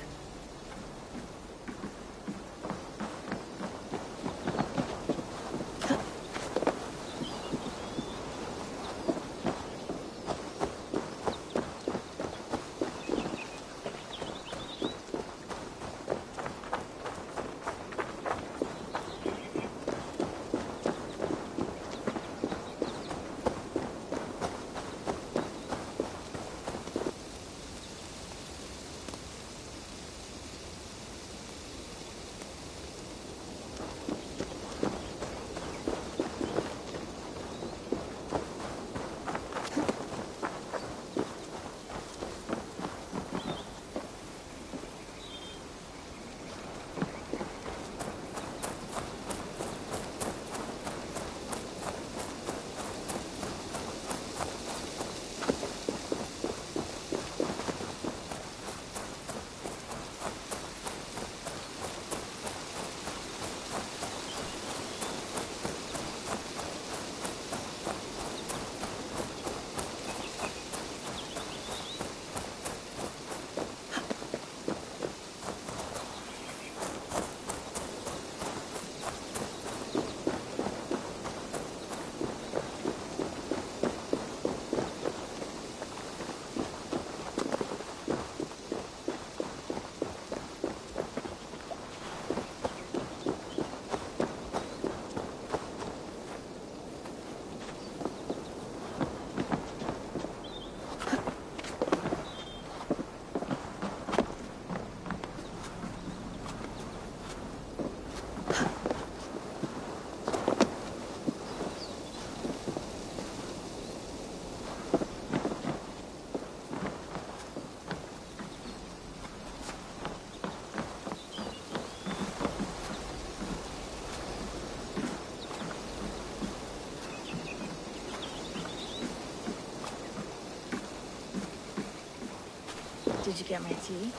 [SPEAKER 26] Did you get my tea?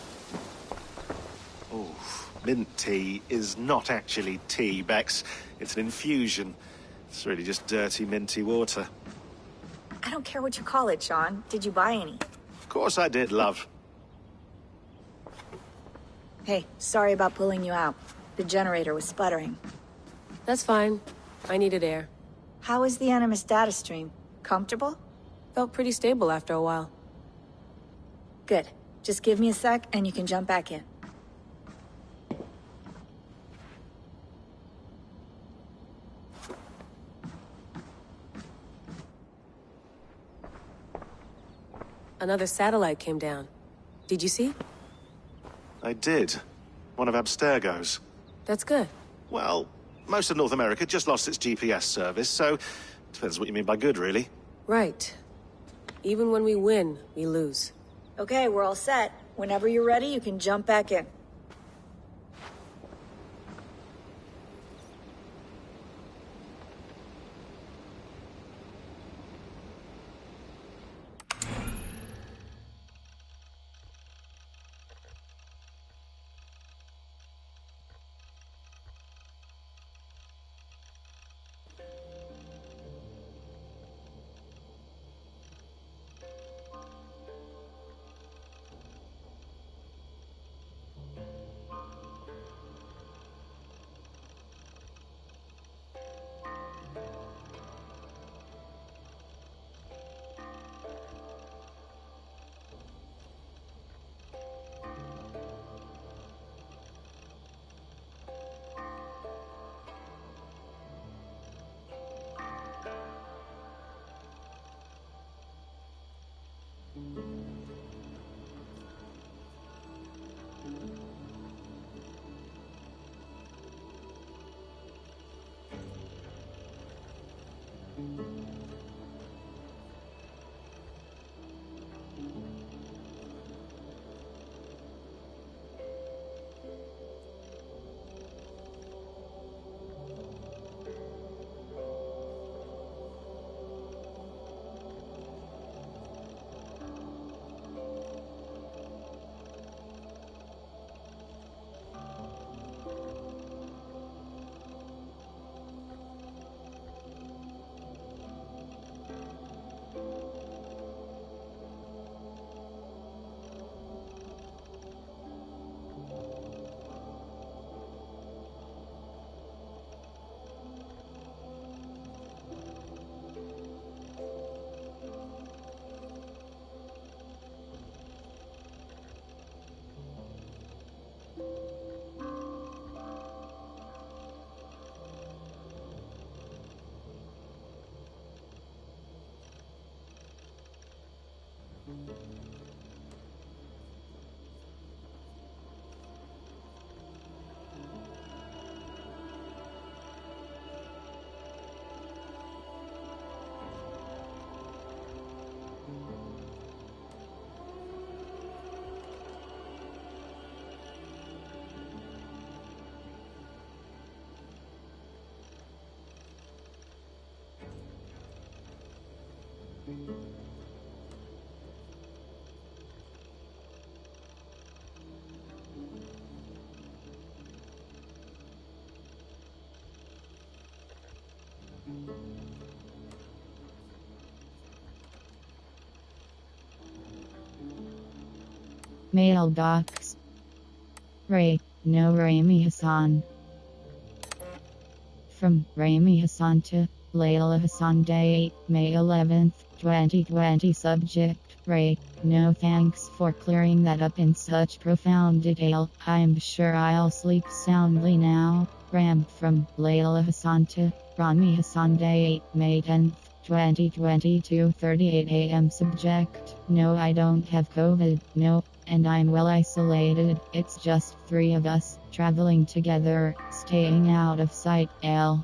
[SPEAKER 23] Oh, mint tea is not actually tea, Bex. It's an infusion. It's really just dirty, minty water.
[SPEAKER 26] I don't care what you call it, Sean. Did you buy any?
[SPEAKER 23] Of course I did, love.
[SPEAKER 26] Hey, sorry about pulling you out. The generator was sputtering.
[SPEAKER 25] That's fine. I needed air.
[SPEAKER 26] How is the Animus data stream? Comfortable?
[SPEAKER 25] Felt pretty stable after a while.
[SPEAKER 26] Good. Just give me a sec and you can jump back in.
[SPEAKER 25] Another satellite came down. Did you see?
[SPEAKER 23] I did. One of Abstergo's.
[SPEAKER 25] That's good.
[SPEAKER 23] Well, most of North America just lost its GPS service, so depends what you mean by good, really.
[SPEAKER 25] Right. Even when we win, we lose.
[SPEAKER 26] Okay, we're all set. Whenever you're ready, you can jump back in.
[SPEAKER 1] Mailbox. Ray, no Raimi Hassan. From Raimi Hassan to Layla Hassan, Day 8, May 11th, 2020. Subject, Ray, no thanks for clearing that up in such profound detail. I'm sure I'll sleep soundly now. Ram, from Layla Hassan to Rami Hassan, Day 8, May 10th, 2020, 2:38 a.m. Subject, no, I don't have COVID, no, and I'm well isolated. It's just 3 of us, traveling together, staying out of sight. L.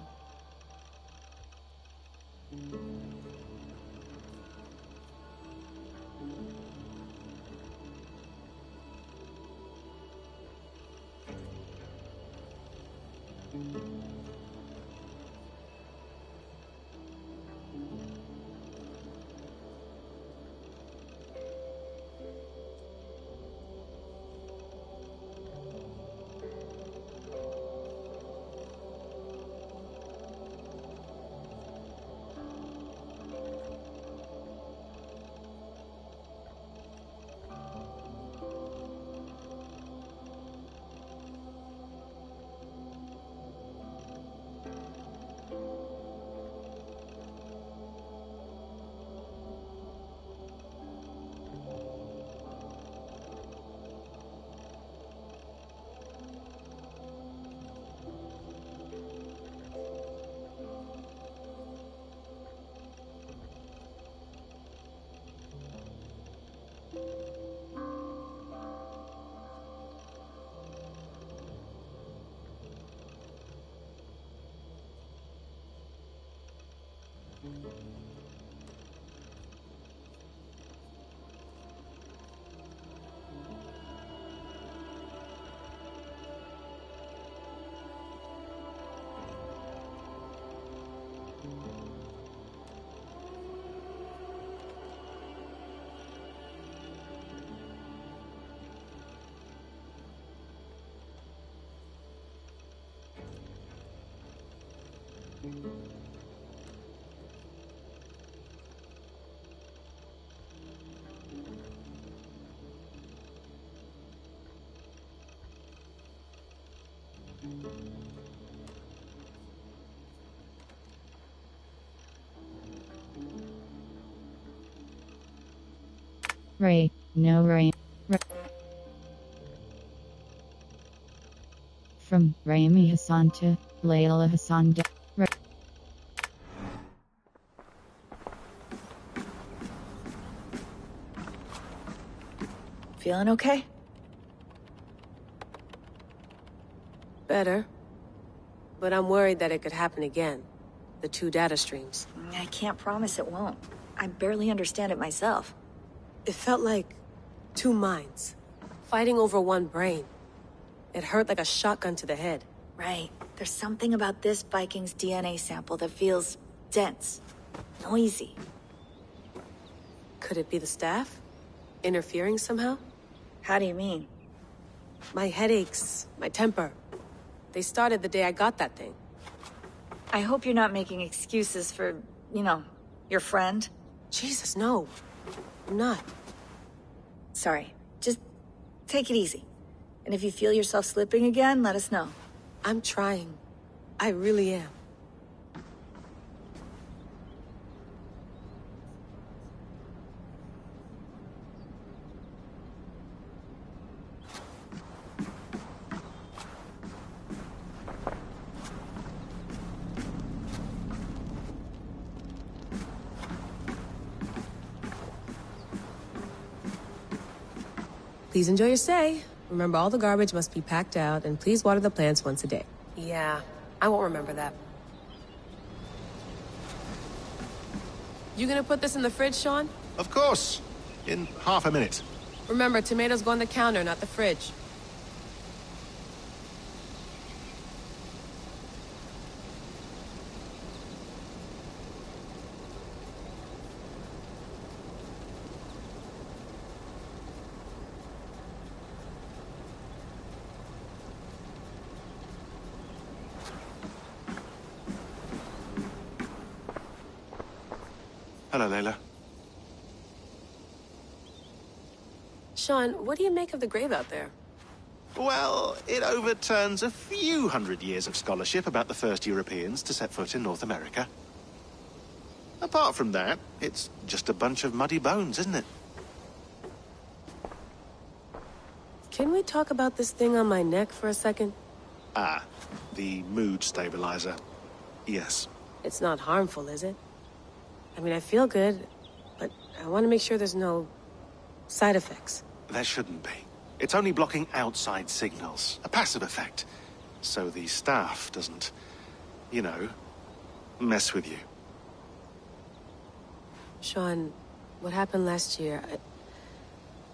[SPEAKER 1] Ray, no Ray. From Raimi Hassan to Layla Hassan.
[SPEAKER 26] Feeling okay?
[SPEAKER 25] Better. But I'm worried that it could happen again. The two data streams.
[SPEAKER 26] I can't promise it won't. I barely understand it myself.
[SPEAKER 25] It felt like two minds, fighting over one brain. It hurt like a shotgun to the head.
[SPEAKER 26] Right. There's something about this Viking's DNA sample that feels dense, noisy.
[SPEAKER 25] Could it be the staff? Interfering somehow?
[SPEAKER 26] How do you mean?
[SPEAKER 25] My headaches, my temper. They started the day I got that thing.
[SPEAKER 26] I hope you're not making excuses for, you know, your friend.
[SPEAKER 25] Jesus, no. I'm not.
[SPEAKER 26] Sorry. Just take it easy. And if you feel yourself slipping again, let us know.
[SPEAKER 25] I'm trying. I really am. Please enjoy your stay. Remember, all the garbage must be packed out, and please water the plants once a day. Yeah, I won't remember that. You gonna put this in the fridge, Sean?
[SPEAKER 23] Of course. In half a minute.
[SPEAKER 25] Remember, tomatoes go on the counter, not the fridge.
[SPEAKER 23] Hello, Layla.
[SPEAKER 25] Sean, what do you make of the grave out there?
[SPEAKER 23] Well, it overturns a few hundred years of scholarship about the first Europeans to set foot in North America. Apart from that, it's just a bunch of muddy bones, isn't it?
[SPEAKER 25] Can we talk about this thing on my neck for a second?
[SPEAKER 23] Ah, the mood stabilizer. Yes.
[SPEAKER 25] It's not harmful, is it? I mean, I feel good, but I want to make sure there's no side effects.
[SPEAKER 23] There shouldn't be. It's only blocking outside signals, a passive effect. So the staff doesn't, you know, mess with you.
[SPEAKER 25] Sean, what happened last year,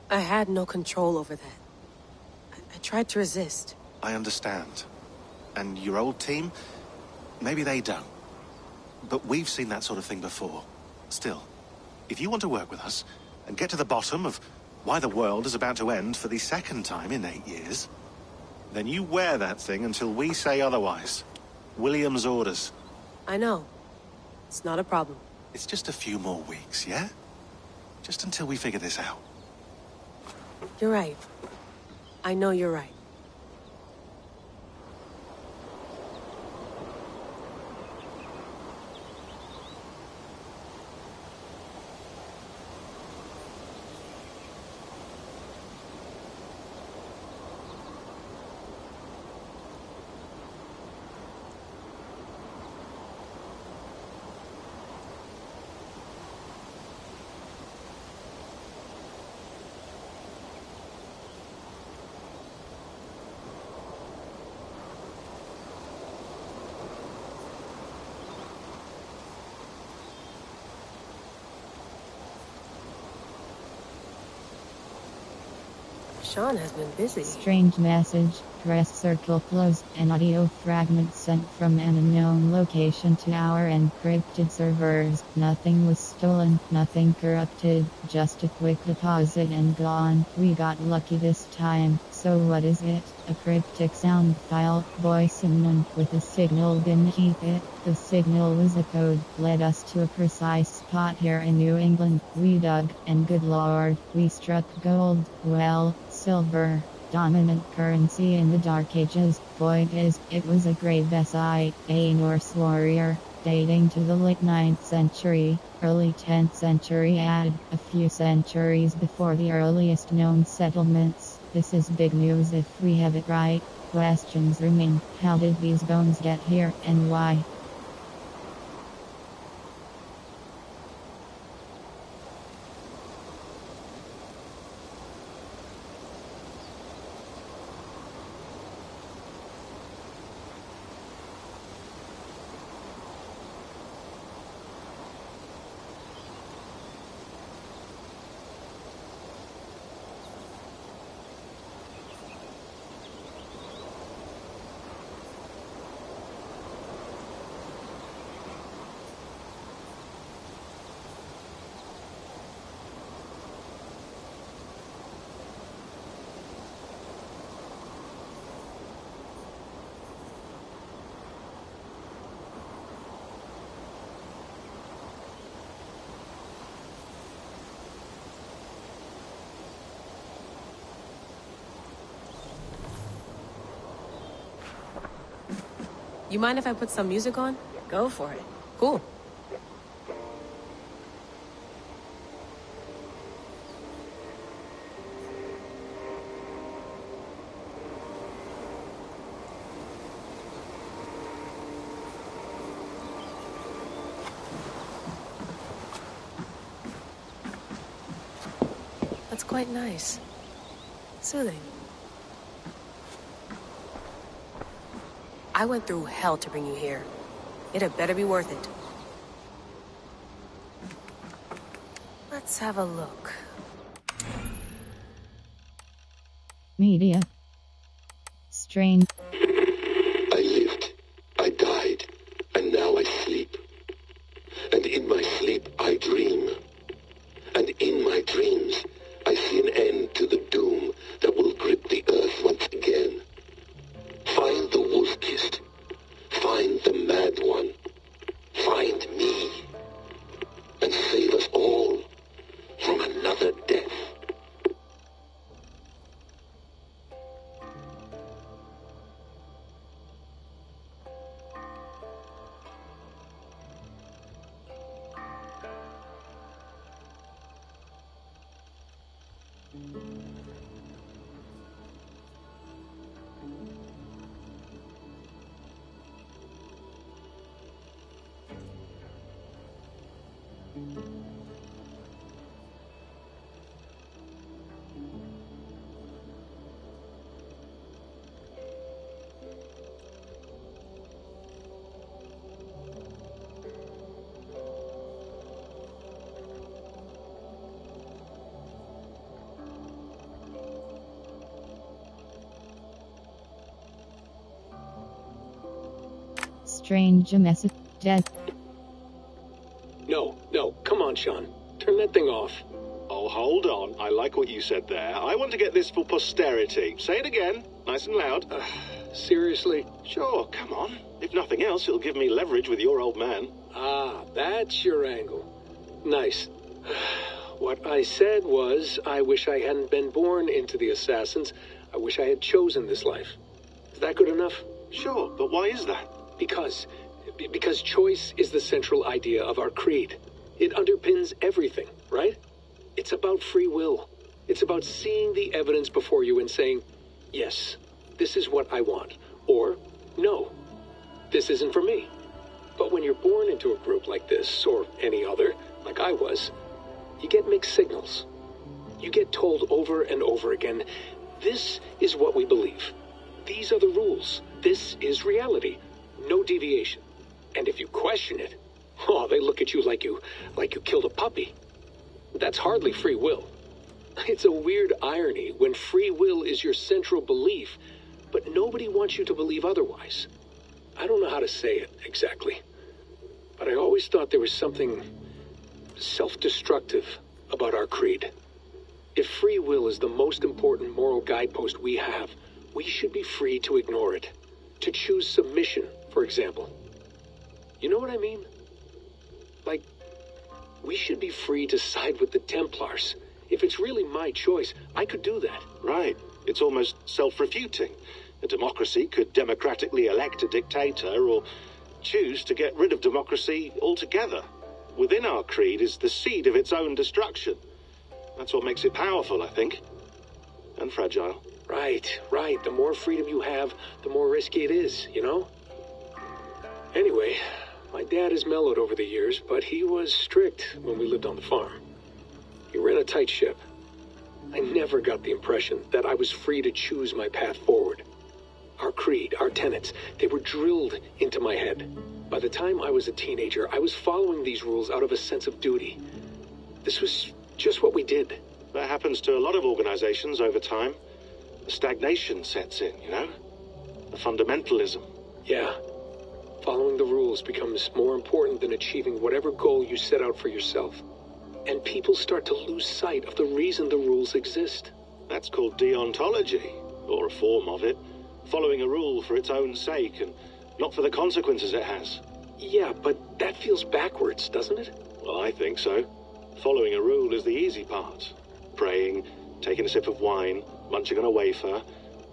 [SPEAKER 25] I had no control over that. I tried to resist.
[SPEAKER 23] I understand. And your old team, maybe they don't. But we've seen that sort of thing before. Still, if you want to work with us and get to the bottom of why the world is about to end for the second time in 8 years, then you wear that thing until we say otherwise. William's orders.
[SPEAKER 25] I know. It's not a problem.
[SPEAKER 23] It's just a few more weeks, yeah? Just until we figure this out.
[SPEAKER 25] You're right. I know you're right. Sean has been busy.
[SPEAKER 1] Strange message. Press circle close. An audio fragment sent from an unknown location to our encrypted servers. Nothing was stolen, nothing corrupted, just a quick deposit and gone. We got lucky this time. So what is it? A cryptic sound file, voice unknown, with a signal beneath it. The signal was a code, led us to a precise spot here in New England. We dug, and good lord, we struck gold, well, silver. Dominant currency in the Dark Ages. Point is, it was a great Beside, a Norse warrior, dating to the late 9th century, early 10th century and a few centuries before the earliest known settlements. This is big news if we have it right. Questions remain. How did these bones get here, and why?
[SPEAKER 25] You mind if I put some music on?
[SPEAKER 26] Go for it.
[SPEAKER 25] Cool. That's quite nice. Soothing. I went through hell to bring you here. It had better be worth it. Let's have a look.
[SPEAKER 1] Media. Strange.
[SPEAKER 9] I lived, I died, and now I sleep. And in my sleep I dream. And in my dreams I see an end to the doom that will grip the earth once again. Find the wolf-kissed. Find the mad one. Find me. And save us all from another death.
[SPEAKER 1] Strange message. Dead.
[SPEAKER 13] No, come on, Sean. Turn that thing off.
[SPEAKER 23] Oh, hold on. I like what you said there. I want to get this for posterity. Say it again, nice and loud.
[SPEAKER 13] Seriously?
[SPEAKER 23] Sure, come on. If nothing else, it'll give me leverage with your old man.
[SPEAKER 13] Ah, that's your angle. Nice. What I said was, I wish I hadn't been born into the Assassins. I wish I had chosen this life. Is that good enough?
[SPEAKER 23] Sure, but why is that?
[SPEAKER 13] Because choice is the central idea of our creed. It underpins everything, right? It's about free will. It's about seeing the evidence before you and saying, yes, this is what I want. Or, no, this isn't for me. But when you're born into a group like this, or any other, like I was, you get mixed signals. You get told over and over again, this is what we believe. These are the rules. This is reality. No deviation. And if you question it, oh, they look at you like you killed a puppy. That's hardly free will. It's a weird irony when free will is your central belief, but nobody wants you to believe otherwise. I don't know how to say it exactly, but I always thought there was something self-destructive about our creed. If free will is the most important moral guidepost we have, we should be free to ignore it. To choose submission, for example. You know what I mean? Like, we should be free to side with the Templars. If it's really my choice, I could do that.
[SPEAKER 23] Right. It's almost self-refuting. A democracy could democratically elect a dictator or choose to get rid of democracy altogether. Within our creed is the seed of its own destruction. That's what makes it powerful, I think. And fragile.
[SPEAKER 13] Right. The more freedom you have, the more risky it is, you know? Anyway, my dad has mellowed over the years, but he was strict when we lived on the farm. He ran a tight ship. I never got the impression that I was free to choose my path forward. Our creed, our tenets, they were drilled into my head. By the time I was a teenager, I was following these rules out of a sense of duty. This was just what we did.
[SPEAKER 23] That happens to a lot of organizations over time. The stagnation sets in, you know? The fundamentalism.
[SPEAKER 13] Yeah. Following the rules becomes more important than achieving whatever goal you set out for yourself. And people start to lose sight of the reason the rules exist.
[SPEAKER 23] That's called deontology, or a form of it. Following a rule for its own sake, and not for the consequences it has.
[SPEAKER 13] Yeah, but that feels backwards, doesn't it?
[SPEAKER 23] Well, I think so. Following a rule is the easy part. Praying, taking a sip of wine, munching on a wafer.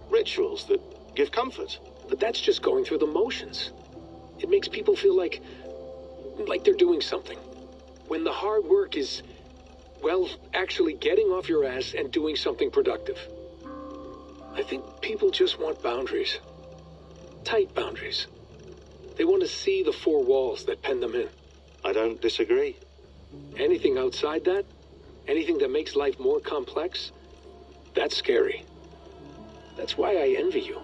[SPEAKER 23] Rituals that give comfort.
[SPEAKER 13] But that's just going through the motions. It makes people feel like they're doing something. When the hard work is, well, actually getting off your ass and doing something productive. I think people just want boundaries. Tight boundaries. They want to see the four walls that pen them in.
[SPEAKER 23] I don't disagree.
[SPEAKER 13] Anything outside that, anything that makes life more complex, that's scary. That's why I envy you.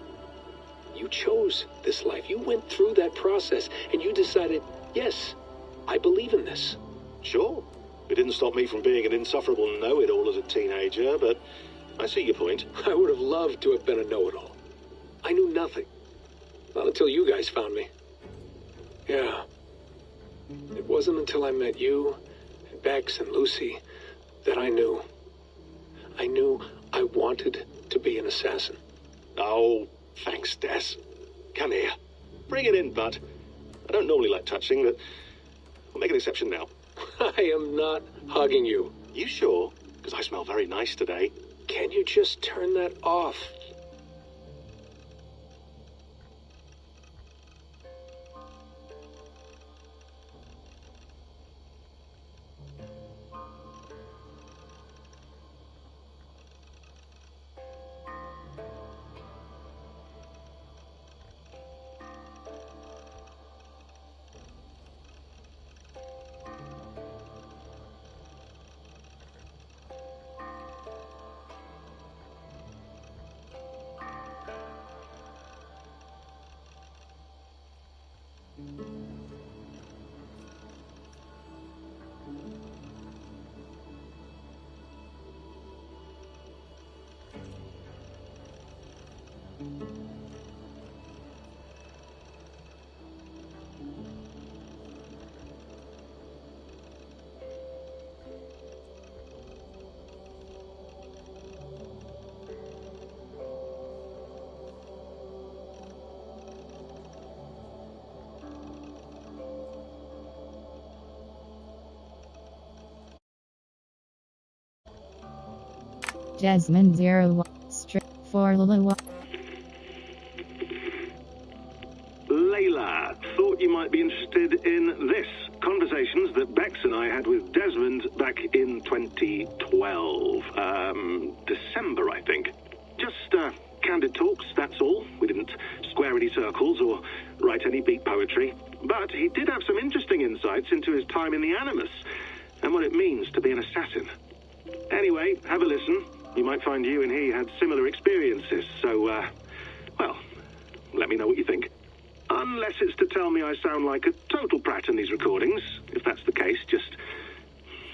[SPEAKER 13] You chose this life. You went through that process, and you decided, yes, I believe in this.
[SPEAKER 23] Sure. It didn't stop me from being an insufferable know-it-all as a teenager, but I see your point.
[SPEAKER 13] I would have loved to have been a know-it-all. I knew nothing. Not until you guys found me. Yeah. It wasn't until I met you, and Bex and Lucy, that I knew. I knew I wanted to be an assassin.
[SPEAKER 23] Oh, thanks, Des. Come here. Bring it in, bud. I don't normally like touching, but I'll make an exception now.
[SPEAKER 13] I am not hugging you.
[SPEAKER 23] You sure? Because I smell very nice today.
[SPEAKER 13] Can you just turn that off?
[SPEAKER 1] Desmond 01 Strip for Lula.
[SPEAKER 23] Layla, thought you might be interested in this. Conversations that Bex and I had with Desmond back in 2012. December, I think. Just candid talks, that's all. We didn't square any circles or write any beat poetry. But he did have some interesting insights into his time in the Animus and what it means to be an assassin. Anyway, have a listen. You might find you and he had similar experiences, so, well, let me know what you think. Unless it's to tell me I sound like a total prat in these recordings. If that's the case, just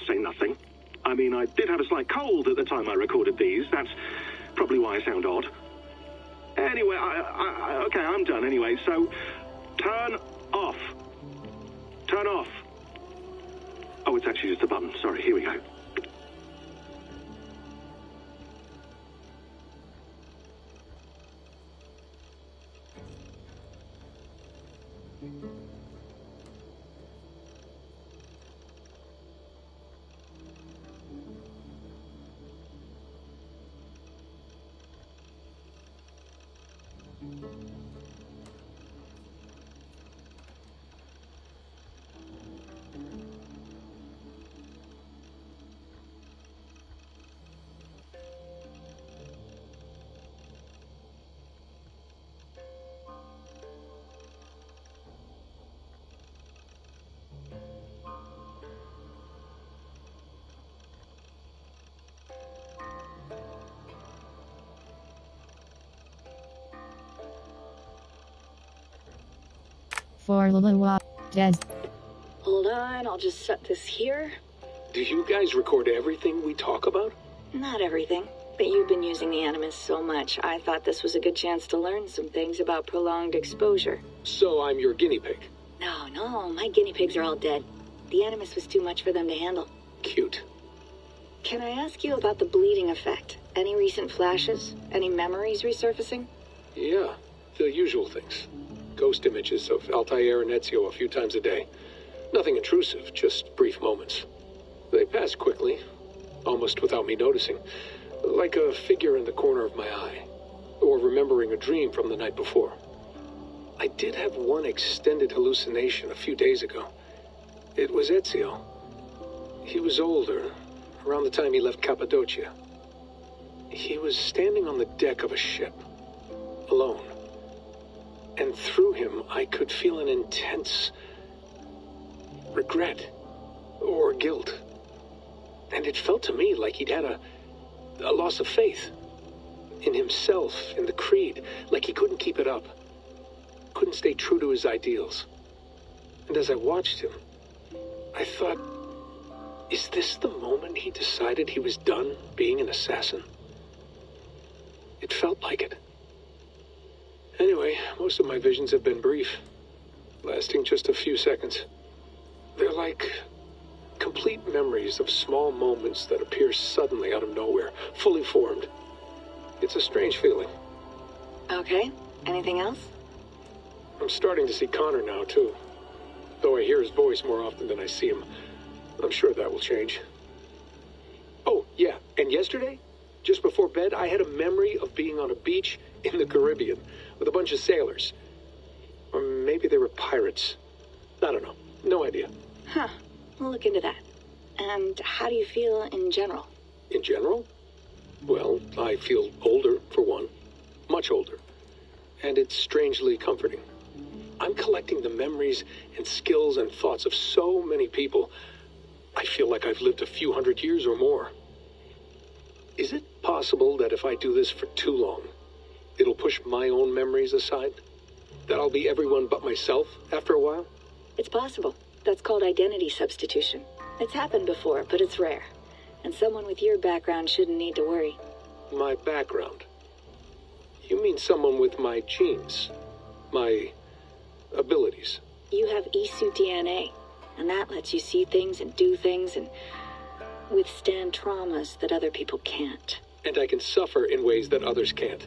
[SPEAKER 23] say nothing.
[SPEAKER 11] I mean, I did have a slight cold at the time I recorded these. That's probably why I sound odd. Anyway, okay, I'm done anyway, so turn off. Turn off. Oh, it's actually just a button. Sorry, here we go.
[SPEAKER 1] For Lua, Des.
[SPEAKER 26] Hold on, I'll just set this here.
[SPEAKER 13] Do you guys record everything we talk about?
[SPEAKER 26] Not everything, but you've been using the Animus so much, I thought this was a good chance to learn some things about prolonged exposure.
[SPEAKER 13] So I'm your guinea pig?
[SPEAKER 26] No, my guinea pigs are all dead. The Animus was too much for them to handle.
[SPEAKER 13] Cute.
[SPEAKER 26] Can I ask you about the bleeding effect? Any recent flashes? Any memories resurfacing?
[SPEAKER 13] Yeah, the usual things. Ghost images of Altair and Ezio a few times a day. Nothing intrusive, just brief moments. They pass quickly, almost without me noticing. Like a figure in the corner of my eye. Or remembering a dream from the night before. I did have one extended hallucination a few days ago. It was Ezio. He was older, around the time he left Cappadocia. He was standing on the deck of a ship, alone. And through him, I could feel an intense regret or guilt. And it felt to me like he'd had a loss of faith in himself, in the Creed, like he couldn't keep it up, couldn't stay true to his ideals. And as I watched him, I thought, is this the moment he decided he was done being an assassin? It felt like it. Anyway, most of my visions have been brief, lasting just a few seconds. They're like complete memories of small moments that appear suddenly out of nowhere, fully formed. It's a strange feeling.
[SPEAKER 26] Okay, anything else?
[SPEAKER 13] I'm starting to see Connor now, too. Though I hear his voice more often than I see him. I'm sure that will change. Oh, yeah, and yesterday, just before bed, I had a memory of being on a beach in the Caribbean with a bunch of sailors. Or maybe they were pirates. I don't know. No idea.
[SPEAKER 26] Huh. We'll look into that. And how do you feel in general?
[SPEAKER 13] In general? Well, I feel older, for one. Much older. And it's strangely comforting. I'm collecting the memories and skills and thoughts of so many people. I feel like I've lived a few hundred years or more. Is it possible that if I do this for too long, it'll push my own memories aside? That I'll be everyone but myself after a while?
[SPEAKER 26] It's possible. That's called identity substitution. It's happened before, but it's rare. And someone with your background shouldn't need to worry.
[SPEAKER 13] My background? You mean someone with my genes? My abilities?
[SPEAKER 26] You have Isu DNA, and that lets you see things and do things and withstand traumas that other people can't.
[SPEAKER 13] And I can suffer in ways that others can't.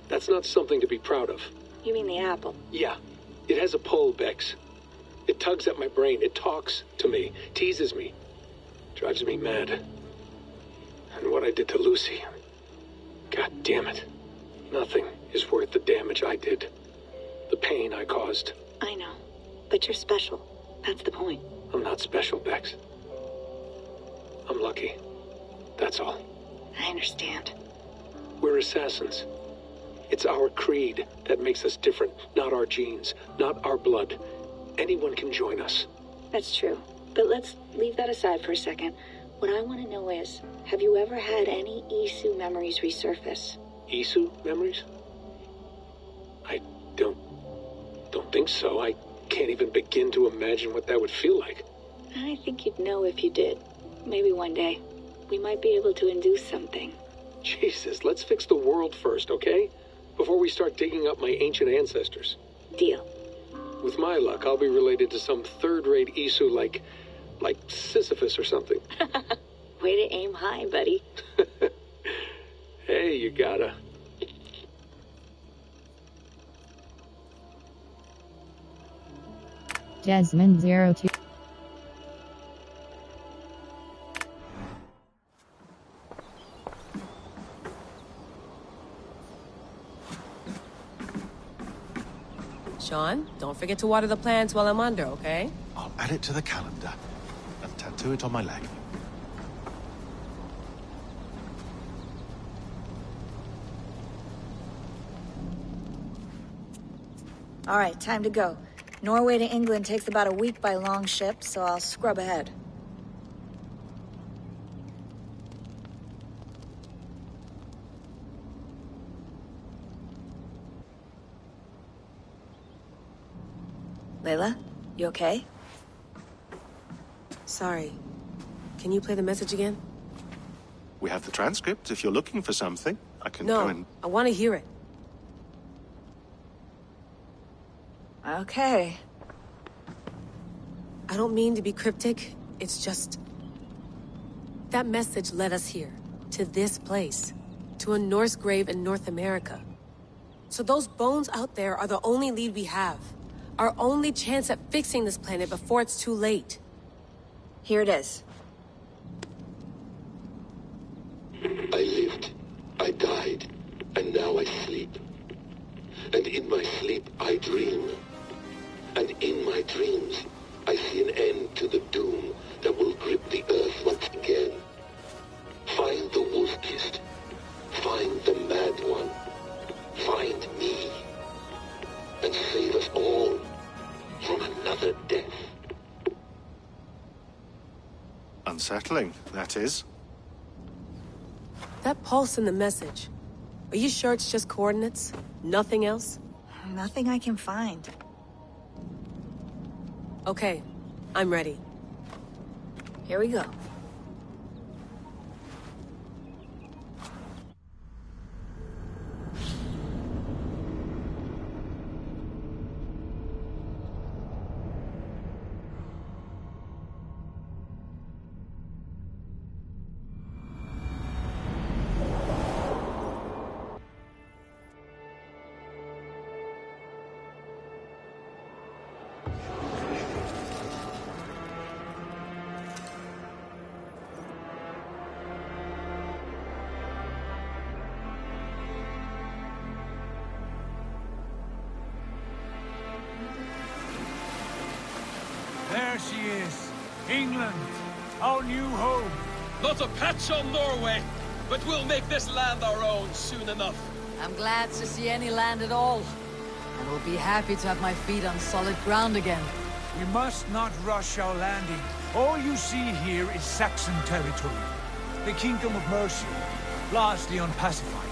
[SPEAKER 13] That's not something to be proud of.
[SPEAKER 26] You mean the apple?
[SPEAKER 13] Yeah. It has a pull, Bex. It tugs at my brain. It talks to me. Teases me. Drives me mad. And what I did to Lucy... God damn it. Nothing is worth the damage I did. The pain I caused.
[SPEAKER 26] I know. But you're special. That's the point.
[SPEAKER 13] I'm not special, Bex. I'm lucky. That's all.
[SPEAKER 26] I understand.
[SPEAKER 13] We're assassins. It's our creed that makes us different, not our genes, not our blood. Anyone can join us.
[SPEAKER 26] That's true. But let's leave that aside for a second. What I want to know is, have you ever had any Isu memories resurface?
[SPEAKER 13] Isu memories? I don't think so. I can't even begin to imagine what that would feel like.
[SPEAKER 26] I think you'd know if you did. Maybe one day. we might be able to induce something.
[SPEAKER 13] Jesus, let's fix the world first, okay? Before we start digging up my ancient ancestors.
[SPEAKER 26] Deal.
[SPEAKER 13] With my luck, I'll be related to some third-rate Isu like Sisyphus or something.
[SPEAKER 26] Way to aim high, buddy.
[SPEAKER 13] Hey, you gotta.
[SPEAKER 1] Desmond 02.
[SPEAKER 25] Sean, don't forget to water the plants while I'm under, okay?
[SPEAKER 23] I'll add it to the calendar and tattoo it on my leg.
[SPEAKER 6] All right, time to go. Norway to England takes about a week by long ship, so I'll scrub ahead. Layla, you okay?
[SPEAKER 25] Sorry. Can you play the message again?
[SPEAKER 23] We have the transcript. If you're looking for something, I can
[SPEAKER 25] No,
[SPEAKER 23] go and...
[SPEAKER 25] I want to hear it.
[SPEAKER 6] Okay.
[SPEAKER 25] I don't mean to be cryptic. It's just... that message led us here. To this place. To a Norse grave in North America. So those bones out there are the only lead we have. Our only chance at fixing this planet before it's too late.
[SPEAKER 6] Here it is.
[SPEAKER 9] I lived, I died, and now I sleep. And in my sleep I dream. And in my dreams I see an end to the doom that will grip the earth once again. Find the wolf-kissed. Find the mad one. Find me. And save us all from another death.
[SPEAKER 23] Unsettling, that is.
[SPEAKER 25] That pulse in the message. Are you sure it's just coordinates? Nothing else?
[SPEAKER 6] Nothing I can find.
[SPEAKER 25] Okay, I'm ready.
[SPEAKER 6] Here we go.
[SPEAKER 8] There she is. England. Our new home.
[SPEAKER 17] Not a patch on Norway, but we'll make this land our own soon enough.
[SPEAKER 5] I'm glad to see any land at all. And will be happy to have my feet on solid ground again.
[SPEAKER 8] We must not rush our landing. All you see here is Saxon territory. The Kingdom of Mercia, largely unpacified.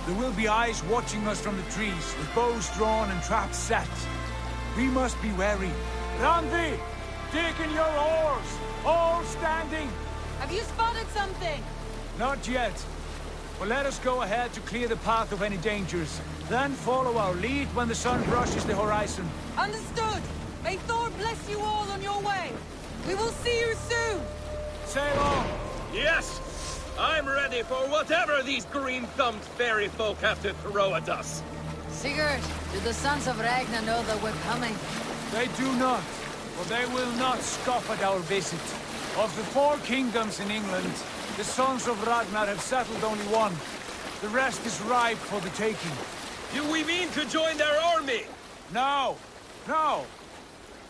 [SPEAKER 8] There will be eyes watching us from the trees, with bows drawn and traps set. We must be wary. Randvi! Dig in your oars! All standing!
[SPEAKER 15] Have you spotted something?
[SPEAKER 8] Not yet. But let us go ahead to clear the path of any dangers. Then follow our lead when the sun brushes the horizon.
[SPEAKER 15] Understood. May Thor bless you all on your way. We will see you soon.
[SPEAKER 8] Sail on!
[SPEAKER 17] Yes! I'm ready for whatever these green-thumbed fairy folk have to throw at us.
[SPEAKER 5] Sigurd, do the Sons of Ragnar know that we're coming?
[SPEAKER 8] They do not, but they will not scoff at our visit. Of the 4 kingdoms in England, the Sons of Ragnar have settled only one. The rest is ripe for the taking.
[SPEAKER 17] Do we mean to join their army?
[SPEAKER 8] No, no.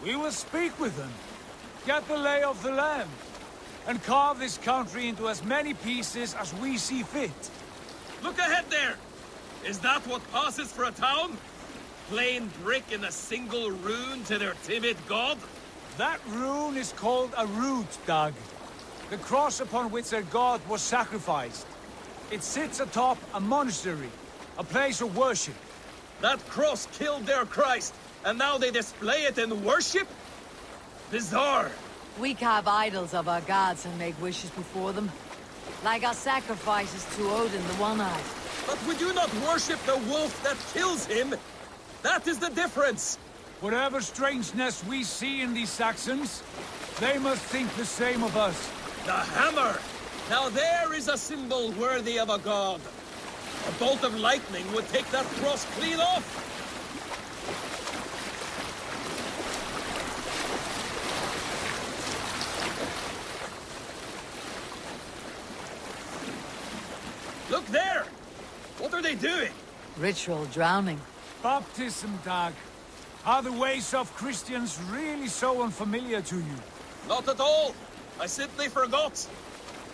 [SPEAKER 8] We will speak with them, get the lay of the land, and carve this country into as many pieces as we see fit.
[SPEAKER 17] Look ahead there! Is that what passes for a town? Plain brick in a single rune to their timid god?
[SPEAKER 8] That rune is called a root, Dag. The cross upon which their god was sacrificed. It sits atop a monastery, a place of worship.
[SPEAKER 17] That cross killed their Christ, and now they display it in worship? Bizarre.
[SPEAKER 5] We carve idols of our gods and make wishes before them. Like our sacrifices to Odin the One-Eyed.
[SPEAKER 17] But we do not worship the wolf that kills him! That is the difference!
[SPEAKER 8] Whatever strangeness we see in these Saxons, they must think the same of us.
[SPEAKER 17] The hammer! Now there is a symbol worthy of a god. A bolt of lightning would take that cross clean off! Look there! What are they doing?
[SPEAKER 5] Ritual drowning.
[SPEAKER 8] Baptism, Dag. Are the ways of Christians really so unfamiliar to you?
[SPEAKER 17] Not at all. I simply forgot.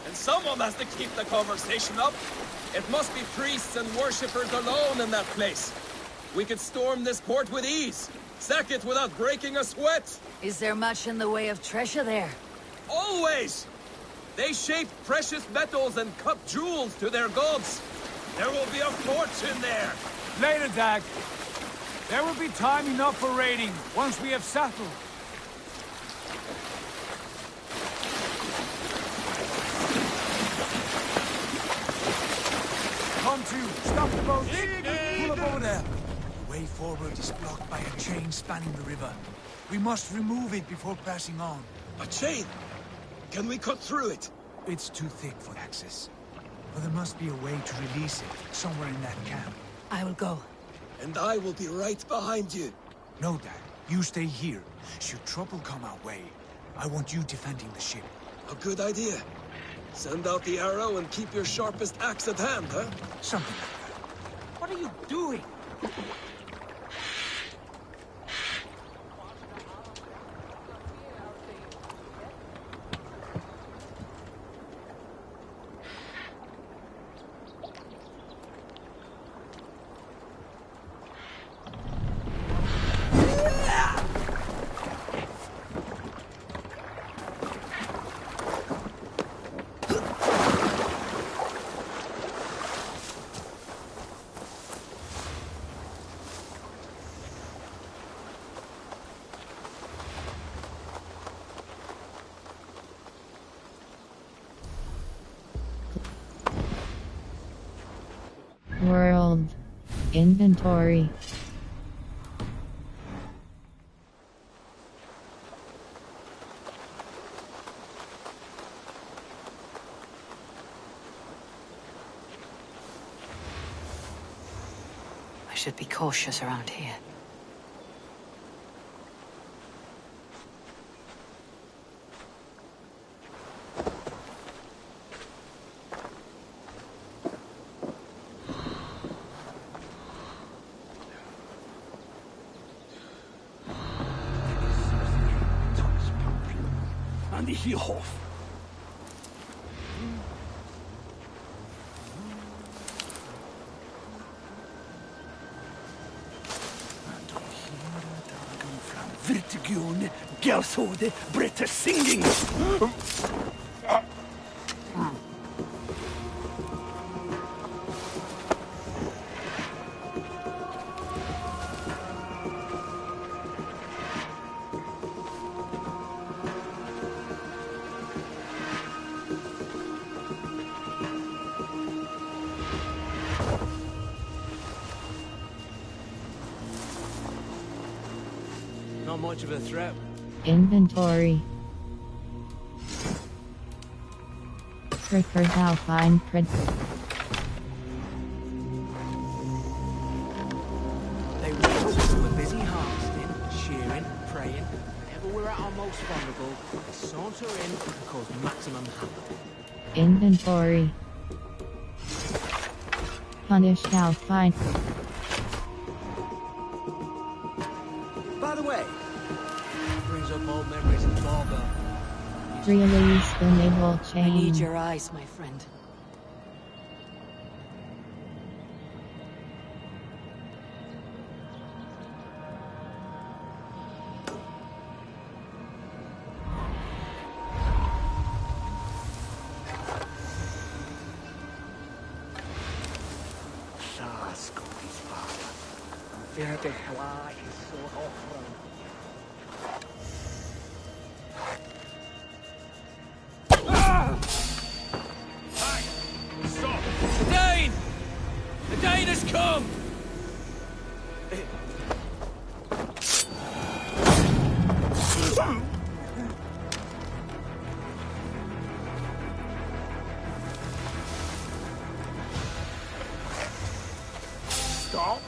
[SPEAKER 17] And someone has to keep the conversation up. It must be priests and worshippers alone in that place. We could storm this port with ease. Sack it without breaking a sweat.
[SPEAKER 5] Is there much in the way of treasure there?
[SPEAKER 17] Always! They shape precious metals and cut jewels to their gods. There will be a fortune there.
[SPEAKER 8] Later, Dag. There will be time enough for raiding, once we have settled. Come to, stop the boat. Pull up over there. The way forward is blocked by a chain spanning the river. We must remove it before pressing on.
[SPEAKER 17] A chain? Can we cut through it?
[SPEAKER 8] It's too thick for access. But there must be a way to release it, somewhere in that camp.
[SPEAKER 5] I will go.
[SPEAKER 17] And I will be right behind you.
[SPEAKER 8] No, Dad. You stay here. Should trouble come our way, I want you defending the ship.
[SPEAKER 17] A good idea. Send out the arrow and keep your sharpest axe at hand, huh?
[SPEAKER 8] Something like that. What are you doing?
[SPEAKER 1] World. Inventory.
[SPEAKER 5] I should be cautious around here.
[SPEAKER 2] An die Hierhof. Virtugione, Gelsode, British singing.
[SPEAKER 20] Not much of a threat.
[SPEAKER 1] Inventory. Prefer how fine print.
[SPEAKER 20] They were busy harvesting, shearing, praying. Whenever we're at our most vulnerable, they saunter in and cause maximum havoc.
[SPEAKER 1] Inventory. Punish how fine.
[SPEAKER 20] By the way, brings up old memories of Borgo.
[SPEAKER 1] Release the naval chain.
[SPEAKER 5] I need your eyes, my friend.
[SPEAKER 8] Stop.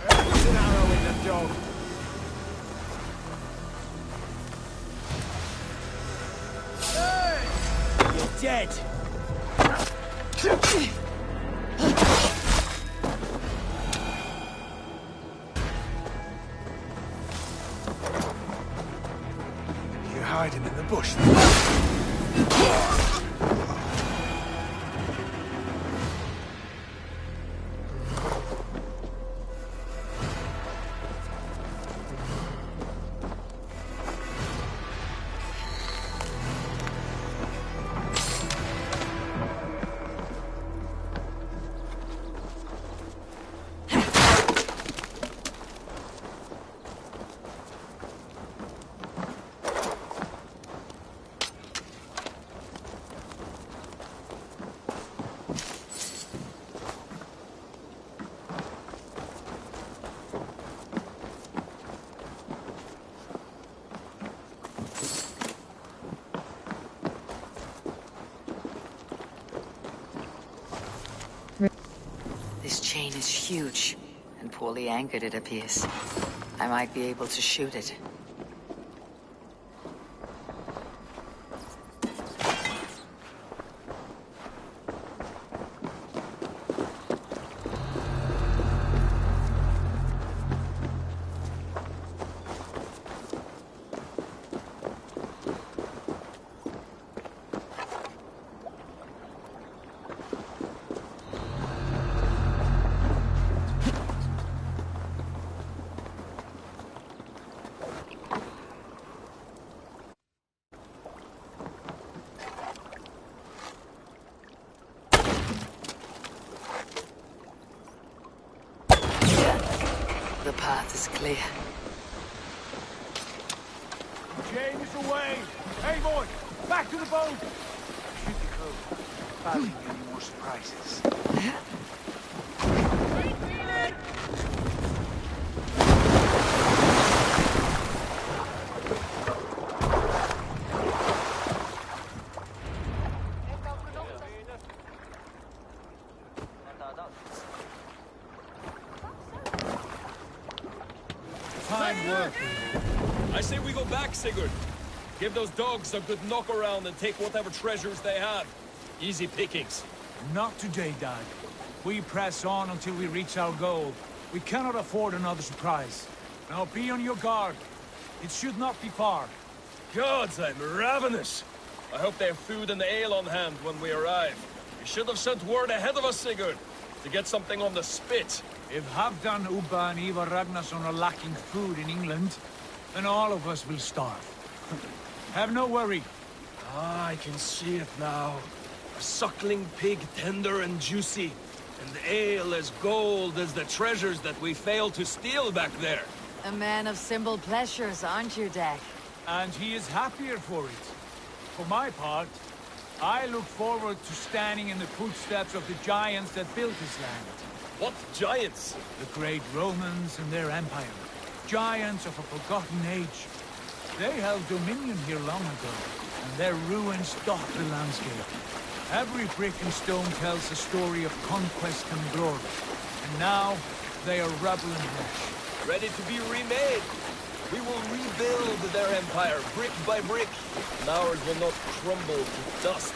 [SPEAKER 8] There's an arrow in the dog. Hey! You're dead. You're hiding in the bush.
[SPEAKER 5] This chain is huge, and poorly anchored it appears. I might be able to shoot it. The path is clear.
[SPEAKER 8] Chain is away! Hey, boy! Back to the boat! Should be close. Probably any more surprises.
[SPEAKER 17] Fine work. I say we go back, Sigurd. Give those dogs a good knock around and take whatever treasures they have. Easy pickings.
[SPEAKER 8] Not today, Dad. We press on until we reach our goal. We cannot afford another surprise. Now be on your guard. It should not be far.
[SPEAKER 17] Gods, I'm ravenous. I hope they have food and ale on hand when we arrive. You should have sent word ahead of us, Sigurd, to get something on the spit.
[SPEAKER 8] If Halfdan, Ubba and Ivar Ragnarsson are lacking food in England, then all of us will starve. Have no worry.
[SPEAKER 17] Ah, I can see it now. A suckling pig, tender and juicy. And ale as gold as the treasures that we failed to steal back there.
[SPEAKER 5] A man of simple pleasures, aren't you, Dag?
[SPEAKER 8] And he is happier for it. For my part, I look forward to standing in the footsteps of the giants that built this land.
[SPEAKER 17] What giants?
[SPEAKER 8] The great Romans and their empire. Giants of a forgotten age. They held dominion here long ago, and their ruins dot the landscape. Every brick and stone tells a story of conquest and glory. And now, they are rubble and ash.
[SPEAKER 17] Ready to be remade. We will rebuild their empire, brick by brick. And ours will not crumble to dust.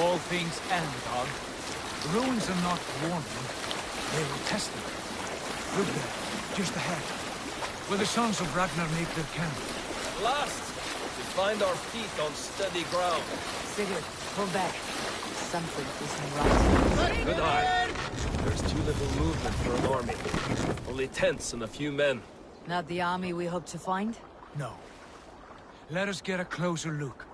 [SPEAKER 8] All things end, Dog. The ruins are not warning. They will test them. Look there, just ahead. Where the sons of Ragnar make their camp.
[SPEAKER 17] At last, we find our feet on steady ground.
[SPEAKER 5] Sigurd, pull back. Something isn't right.
[SPEAKER 17] Good eye. There's too little movement for an army. Only tents and a few men.
[SPEAKER 5] Not the army we hope to find?
[SPEAKER 8] No. Let us get a closer look.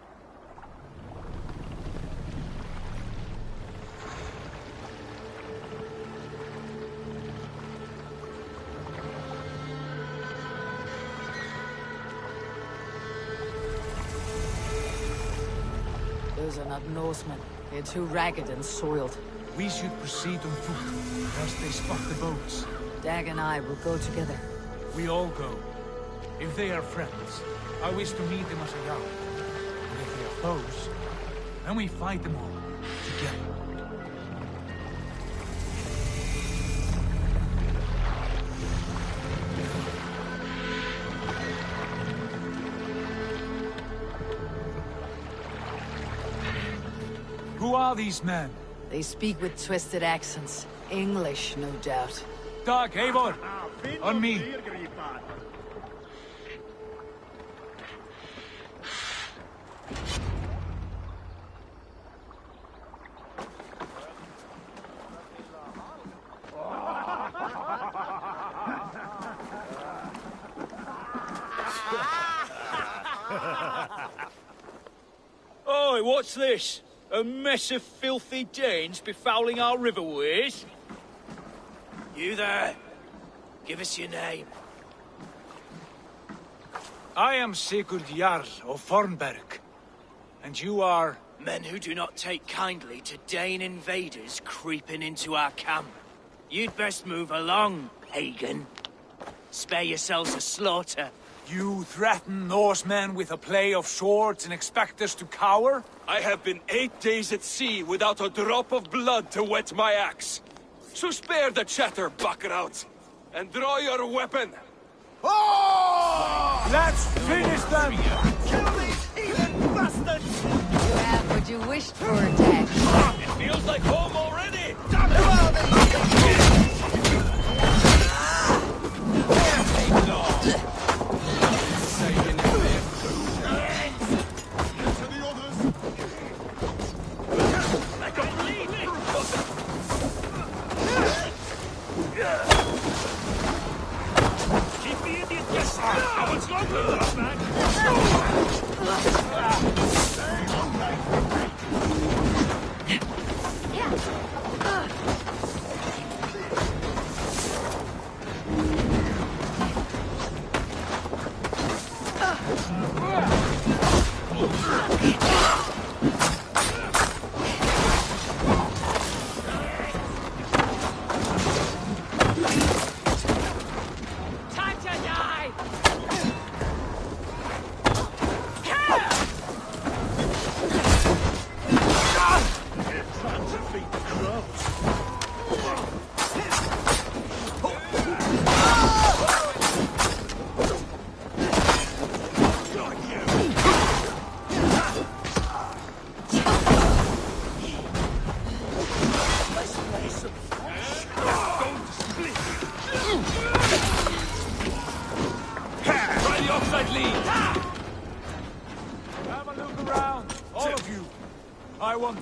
[SPEAKER 5] Those are not Norsemen. They're too ragged and soiled.
[SPEAKER 8] We should proceed on foot, lest they spot the boats.
[SPEAKER 5] Dag and I will go together.
[SPEAKER 8] We all go. If they are friends, I wish to meet them as a young. And if they are foes, then we fight them all together. Who are these men?
[SPEAKER 5] They speak with twisted accents. English, no doubt.
[SPEAKER 8] Dag, Eivor! On me!
[SPEAKER 2] Oi, what's this? A mess of filthy Danes befouling our riverways? You there? Give us your name.
[SPEAKER 8] I am Sigurd Jarl of Fornberg. And you are...
[SPEAKER 2] Men who do not take kindly to Dane invaders creeping into our camp. You'd best move along, pagan. Spare yourselves a slaughter.
[SPEAKER 8] You threaten Norsemen with a play of swords and expect us to cower?
[SPEAKER 17] I have been 8 days at sea without a drop of blood to wet my axe. So spare the chatter, buckerouts, and draw your weapon.
[SPEAKER 8] Oh! Let's finish them!
[SPEAKER 17] Kill these heathen bastards!
[SPEAKER 5] You have what you wished for, Dag.
[SPEAKER 17] It feels like home already!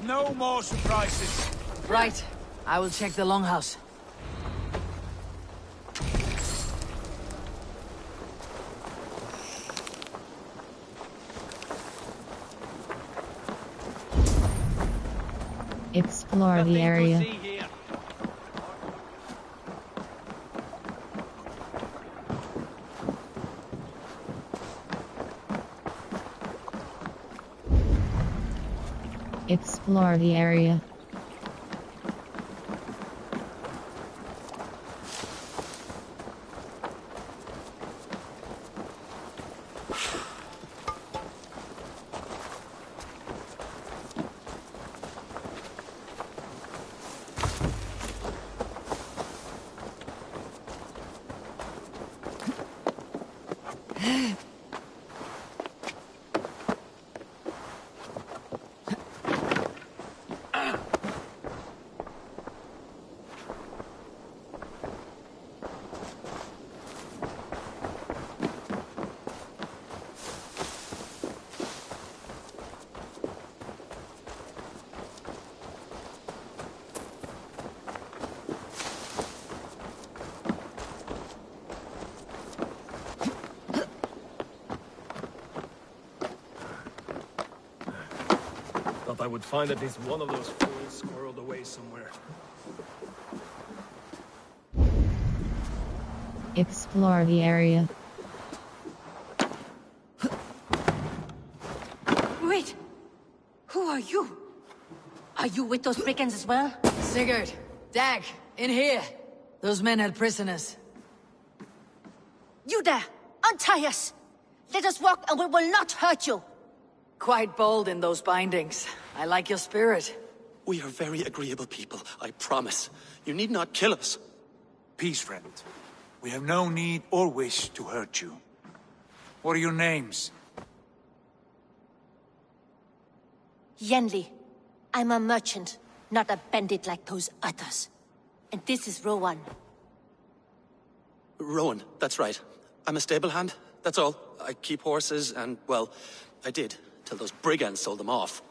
[SPEAKER 8] No more surprises.
[SPEAKER 5] Right. I will check the longhouse.
[SPEAKER 1] Explore the area. Explore the area.
[SPEAKER 17] I would find at least one of those fools squirreled away somewhere.
[SPEAKER 1] Explore the area.
[SPEAKER 7] Wait! Who are you? Are you with those brigands as well?
[SPEAKER 5] Sigurd! Dag! In here! Those men had prisoners.
[SPEAKER 7] You there! Untie us! Let us walk and we will not hurt you!
[SPEAKER 5] Quite bold in those bindings. I like your spirit.
[SPEAKER 12] We are very agreeable people, I promise. You need not kill us.
[SPEAKER 8] Peace, friend. We have no need or wish to hurt you. What are your names?
[SPEAKER 7] Yenli. I'm a merchant, not a bandit like those others. And this is Rowan.
[SPEAKER 12] Rowan, that's right. I'm a stable hand, that's all. I keep horses and, well, I did, till those brigands sold them off.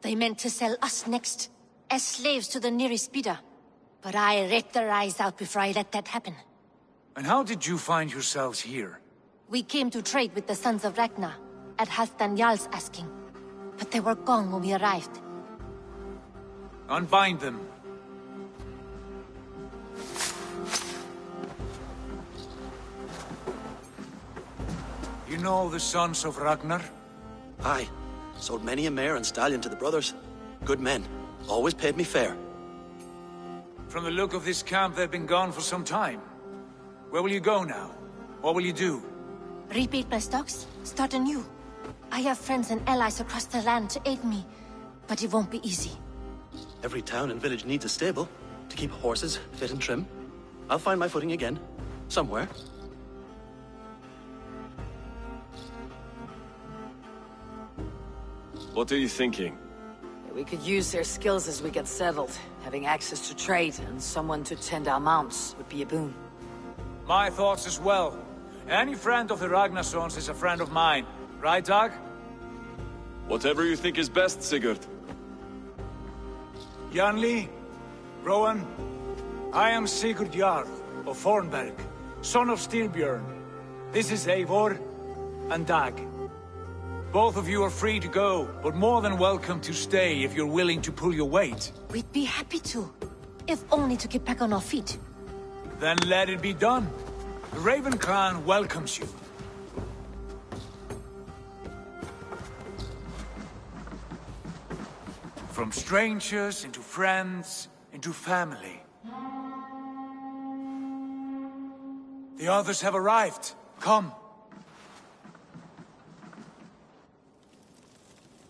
[SPEAKER 7] They meant to sell us next, as slaves to the nearest bidder. But I ripped their eyes out before I let that happen.
[SPEAKER 8] And how did you find yourselves here?
[SPEAKER 7] We came to trade with the Sons of Ragnar, at Halfdan Jarl's asking. But they were gone when we arrived.
[SPEAKER 8] Unbind them. You know the Sons of Ragnar?
[SPEAKER 12] Aye. Sold many a mare and stallion to the brothers. Good men. Always paid me fair.
[SPEAKER 8] From the look of this camp, they've been gone for some time. Where will you go now? What will you do?
[SPEAKER 7] Rebuild my stocks, start anew. I have friends and allies across the land to aid me, but it won't be easy.
[SPEAKER 12] Every town and village needs a stable to keep horses fit and trim. I'll find my footing again. Somewhere.
[SPEAKER 14] What are you thinking?
[SPEAKER 5] We could use their skills as we get settled. Having access to trade and someone to tend our mounts would be a boon.
[SPEAKER 8] My thoughts as well. Any friend of the Ragnarsons is a friend of mine. Right, Dag?
[SPEAKER 14] Whatever you think is best, Sigurd.
[SPEAKER 8] Janli, Rowan, I am Sigurd Jarl of Fornberg, son of Styrbjörn. This is Eivor and Dag. Both of you are free to go, but more than welcome to stay if you're willing to pull your weight.
[SPEAKER 7] We'd be happy to, if only to get back on our feet.
[SPEAKER 8] Then let it be done. The Raven clan welcomes you. From strangers into friends, into family. The others have arrived. Come.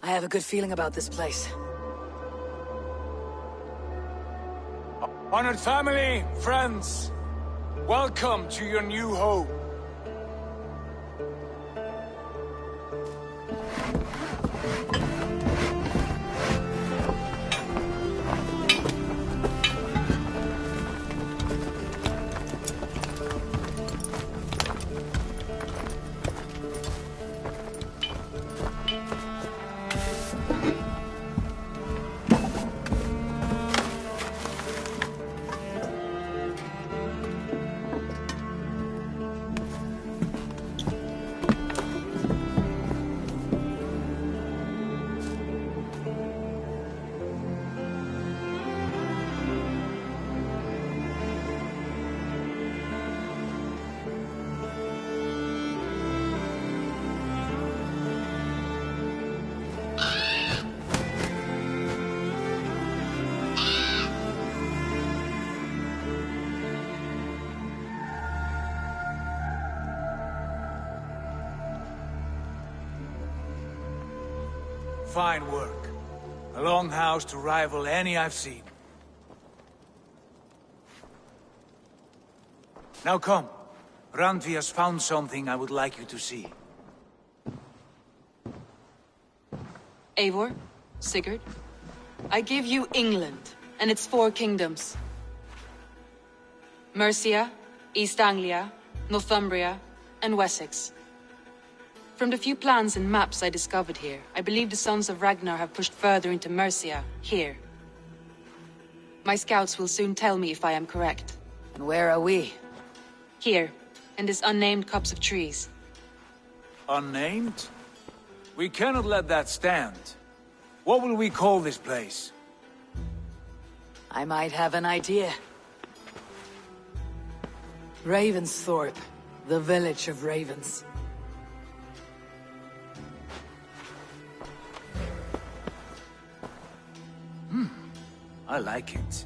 [SPEAKER 5] I have a good feeling about this place.
[SPEAKER 8] Honored family, friends, welcome to your new home. Fine work. A longhouse to rival any I've seen. Now come. Randvi has found something I would like you to see.
[SPEAKER 16] Eivor, Sigurd, I give you England and its 4 kingdoms. Mercia, East Anglia, Northumbria, and Wessex. From the few plans and maps I discovered here, I believe the Sons of Ragnar have pushed further into Mercia, here. My scouts will soon tell me if I am correct.
[SPEAKER 5] And where are we?
[SPEAKER 16] Here, in this unnamed copse of trees.
[SPEAKER 8] Unnamed? We cannot let that stand. What will we call this place?
[SPEAKER 5] I might have an idea. Ravensthorpe, the village of ravens.
[SPEAKER 8] I like it.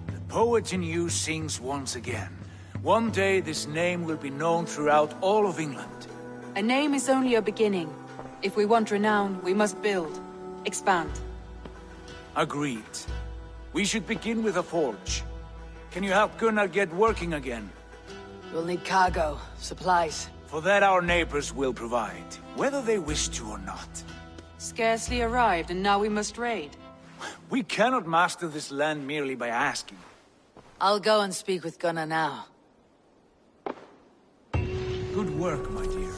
[SPEAKER 8] The poet in you sings once again. One day this name will be known throughout all of England.
[SPEAKER 16] A name is only a beginning. If we want renown, we must build. Expand.
[SPEAKER 8] Agreed. We should begin with a forge. Can you help Gunnar get working again?
[SPEAKER 5] We'll need cargo, supplies.
[SPEAKER 8] For that our neighbors will provide, whether they wish to or not.
[SPEAKER 16] Scarcely arrived, and now we must raid.
[SPEAKER 8] We cannot master this land merely by asking.
[SPEAKER 5] I'll go and speak with Gunnar now.
[SPEAKER 8] Good work, my dear.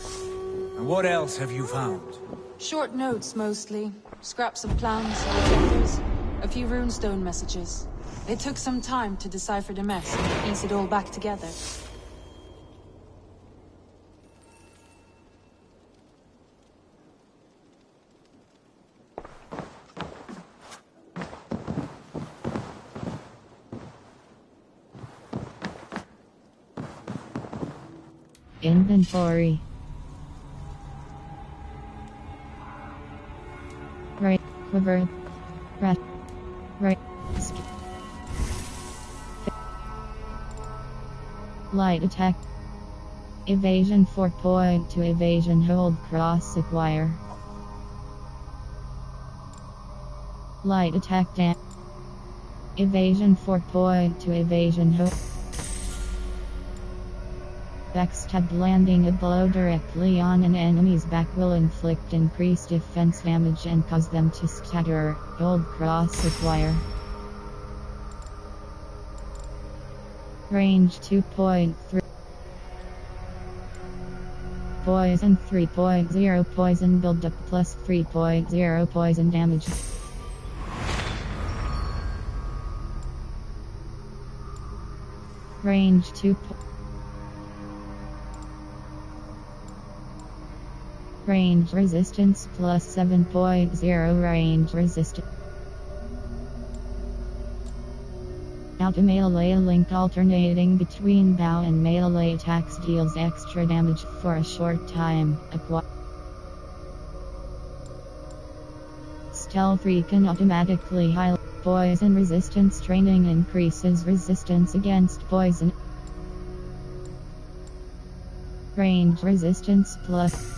[SPEAKER 8] And what else have you found?
[SPEAKER 16] Short notes, mostly. Scraps of plans, letters, a few runestone messages. It took some time to decipher the mess and piece it all back together.
[SPEAKER 1] Inventory. Right, quiver, rat, right, light attack, evasion 4 point to evasion hold cross acquire, light attack evasion 4 point to evasion hold. Backstab landing a blow directly on an enemy's back will inflict increased defense damage and cause them to stagger. Hold cross acquire. Range 2.3. Poison 3.0 poison build-up plus 3.0 poison damage. Range 2. Range resistance plus 7.0 range resistance. Auto melee link alternating between bow and melee attacks deals extra damage for a short time. Stealth Recon automatically highlight poison resistance training increases resistance against poison. Range resistance plus.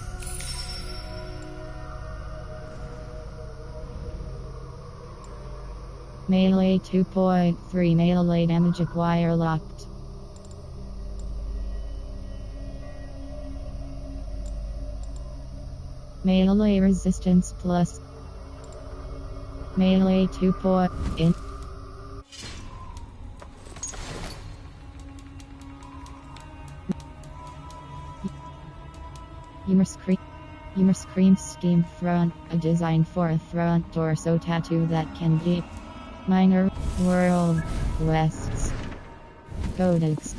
[SPEAKER 1] Melee 2.3 melee damage acquire locked. Melee resistance plus. Melee 2 point in. Humor Scream Scheme Front, a design for a front torso tattoo that can be minor world quests. Codex.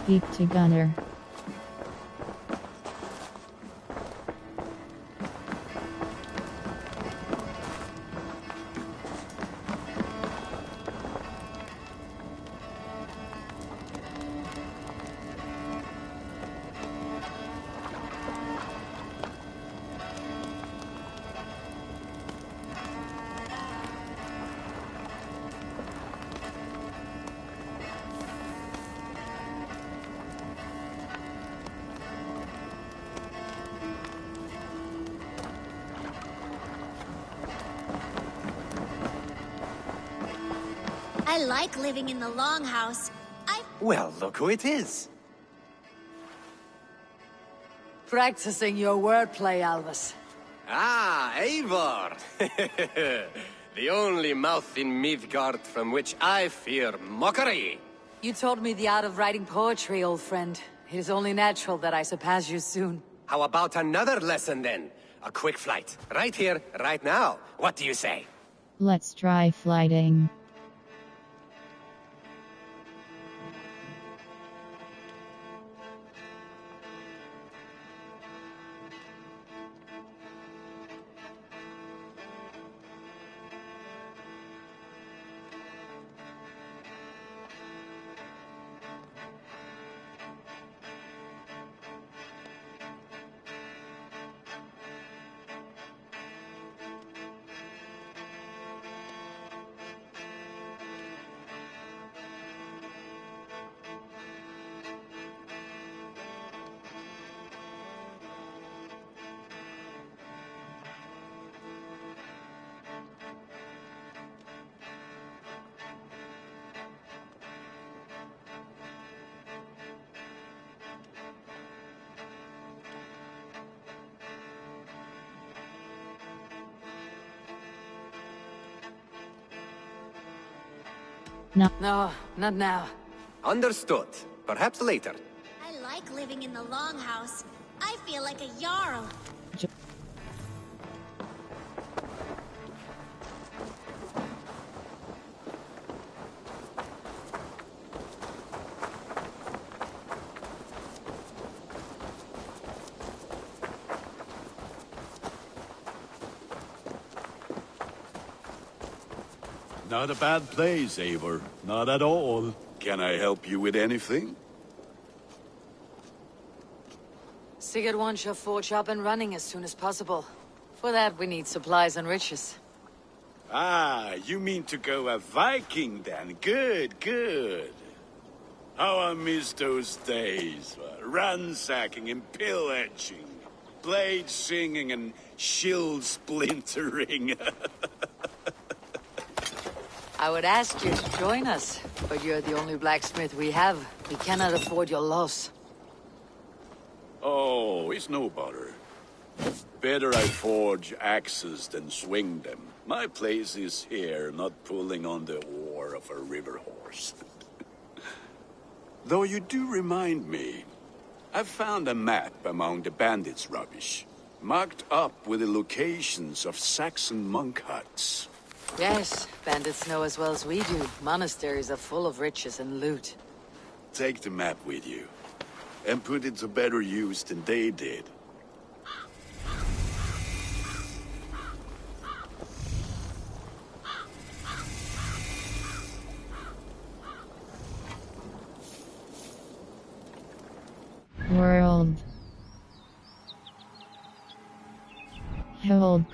[SPEAKER 1] Speak to Gunner.
[SPEAKER 4] I like living in the Longhouse.
[SPEAKER 10] Well, look who it is.
[SPEAKER 5] Practicing your wordplay, Alvis.
[SPEAKER 18] Ah, Eivor! The only mouth in Midgard from which I fear mockery.
[SPEAKER 5] You told me the art of writing poetry, old friend. It is only natural that I surpass you soon.
[SPEAKER 18] How about another lesson then? A quick flight. Right here, right now. What do you say?
[SPEAKER 1] Let's try flighting.
[SPEAKER 5] No, not now.
[SPEAKER 18] Understood. Perhaps later.
[SPEAKER 4] I like living in the Longhouse. I feel like a Jarl.
[SPEAKER 19] Not a bad place, Eivor. Not at all. Can I help you with anything?
[SPEAKER 5] Sigurd wants your forge up and running as soon as possible. For that, we need supplies and riches.
[SPEAKER 19] Ah, you mean to go a Viking then? Good, good. How I miss those days. Ransacking and pillaging. Blade singing and shield splintering.
[SPEAKER 5] I would ask you to join us, but you're the only blacksmith we have. We cannot afford your loss.
[SPEAKER 19] Oh, it's no bother. Better I forge axes than swing them. My place is here, not pulling on the oar of a river horse. Though you do remind me, I found a map among the bandits' rubbish, marked up with the locations of Saxon monk huts.
[SPEAKER 5] Yes, bandits know as well as we do. Monasteries are full of riches and loot.
[SPEAKER 19] Take the map with you, and put it to better use than they did.
[SPEAKER 1] World. Hold.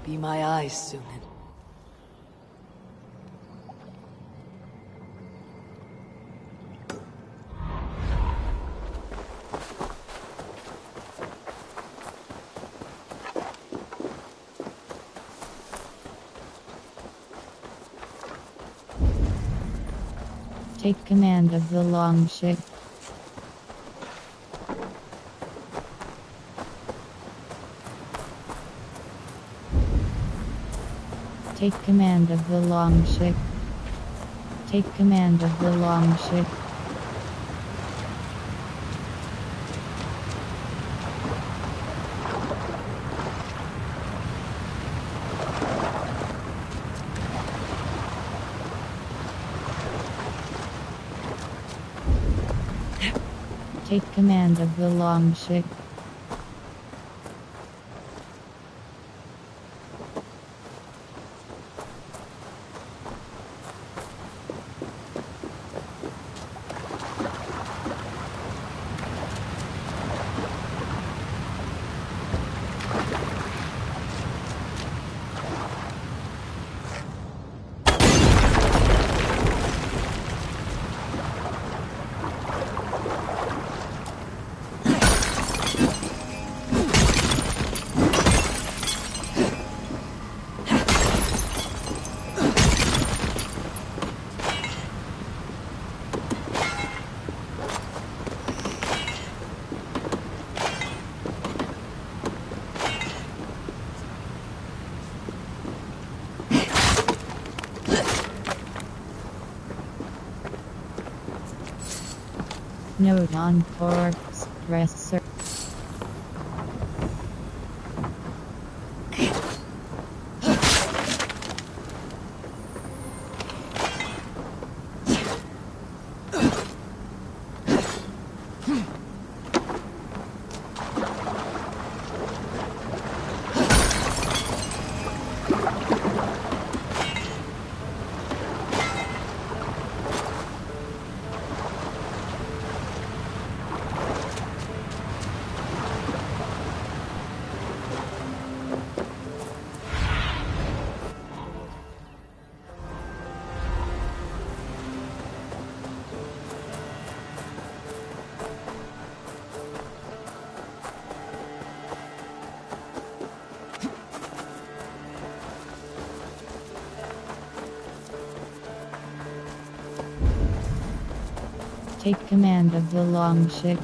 [SPEAKER 5] Be my eyes, Sunan.
[SPEAKER 1] Take command of the longship. Take command of the longship. Take command of the longship. Take command of the longship. Note on corpse, press search. Take command of the longship.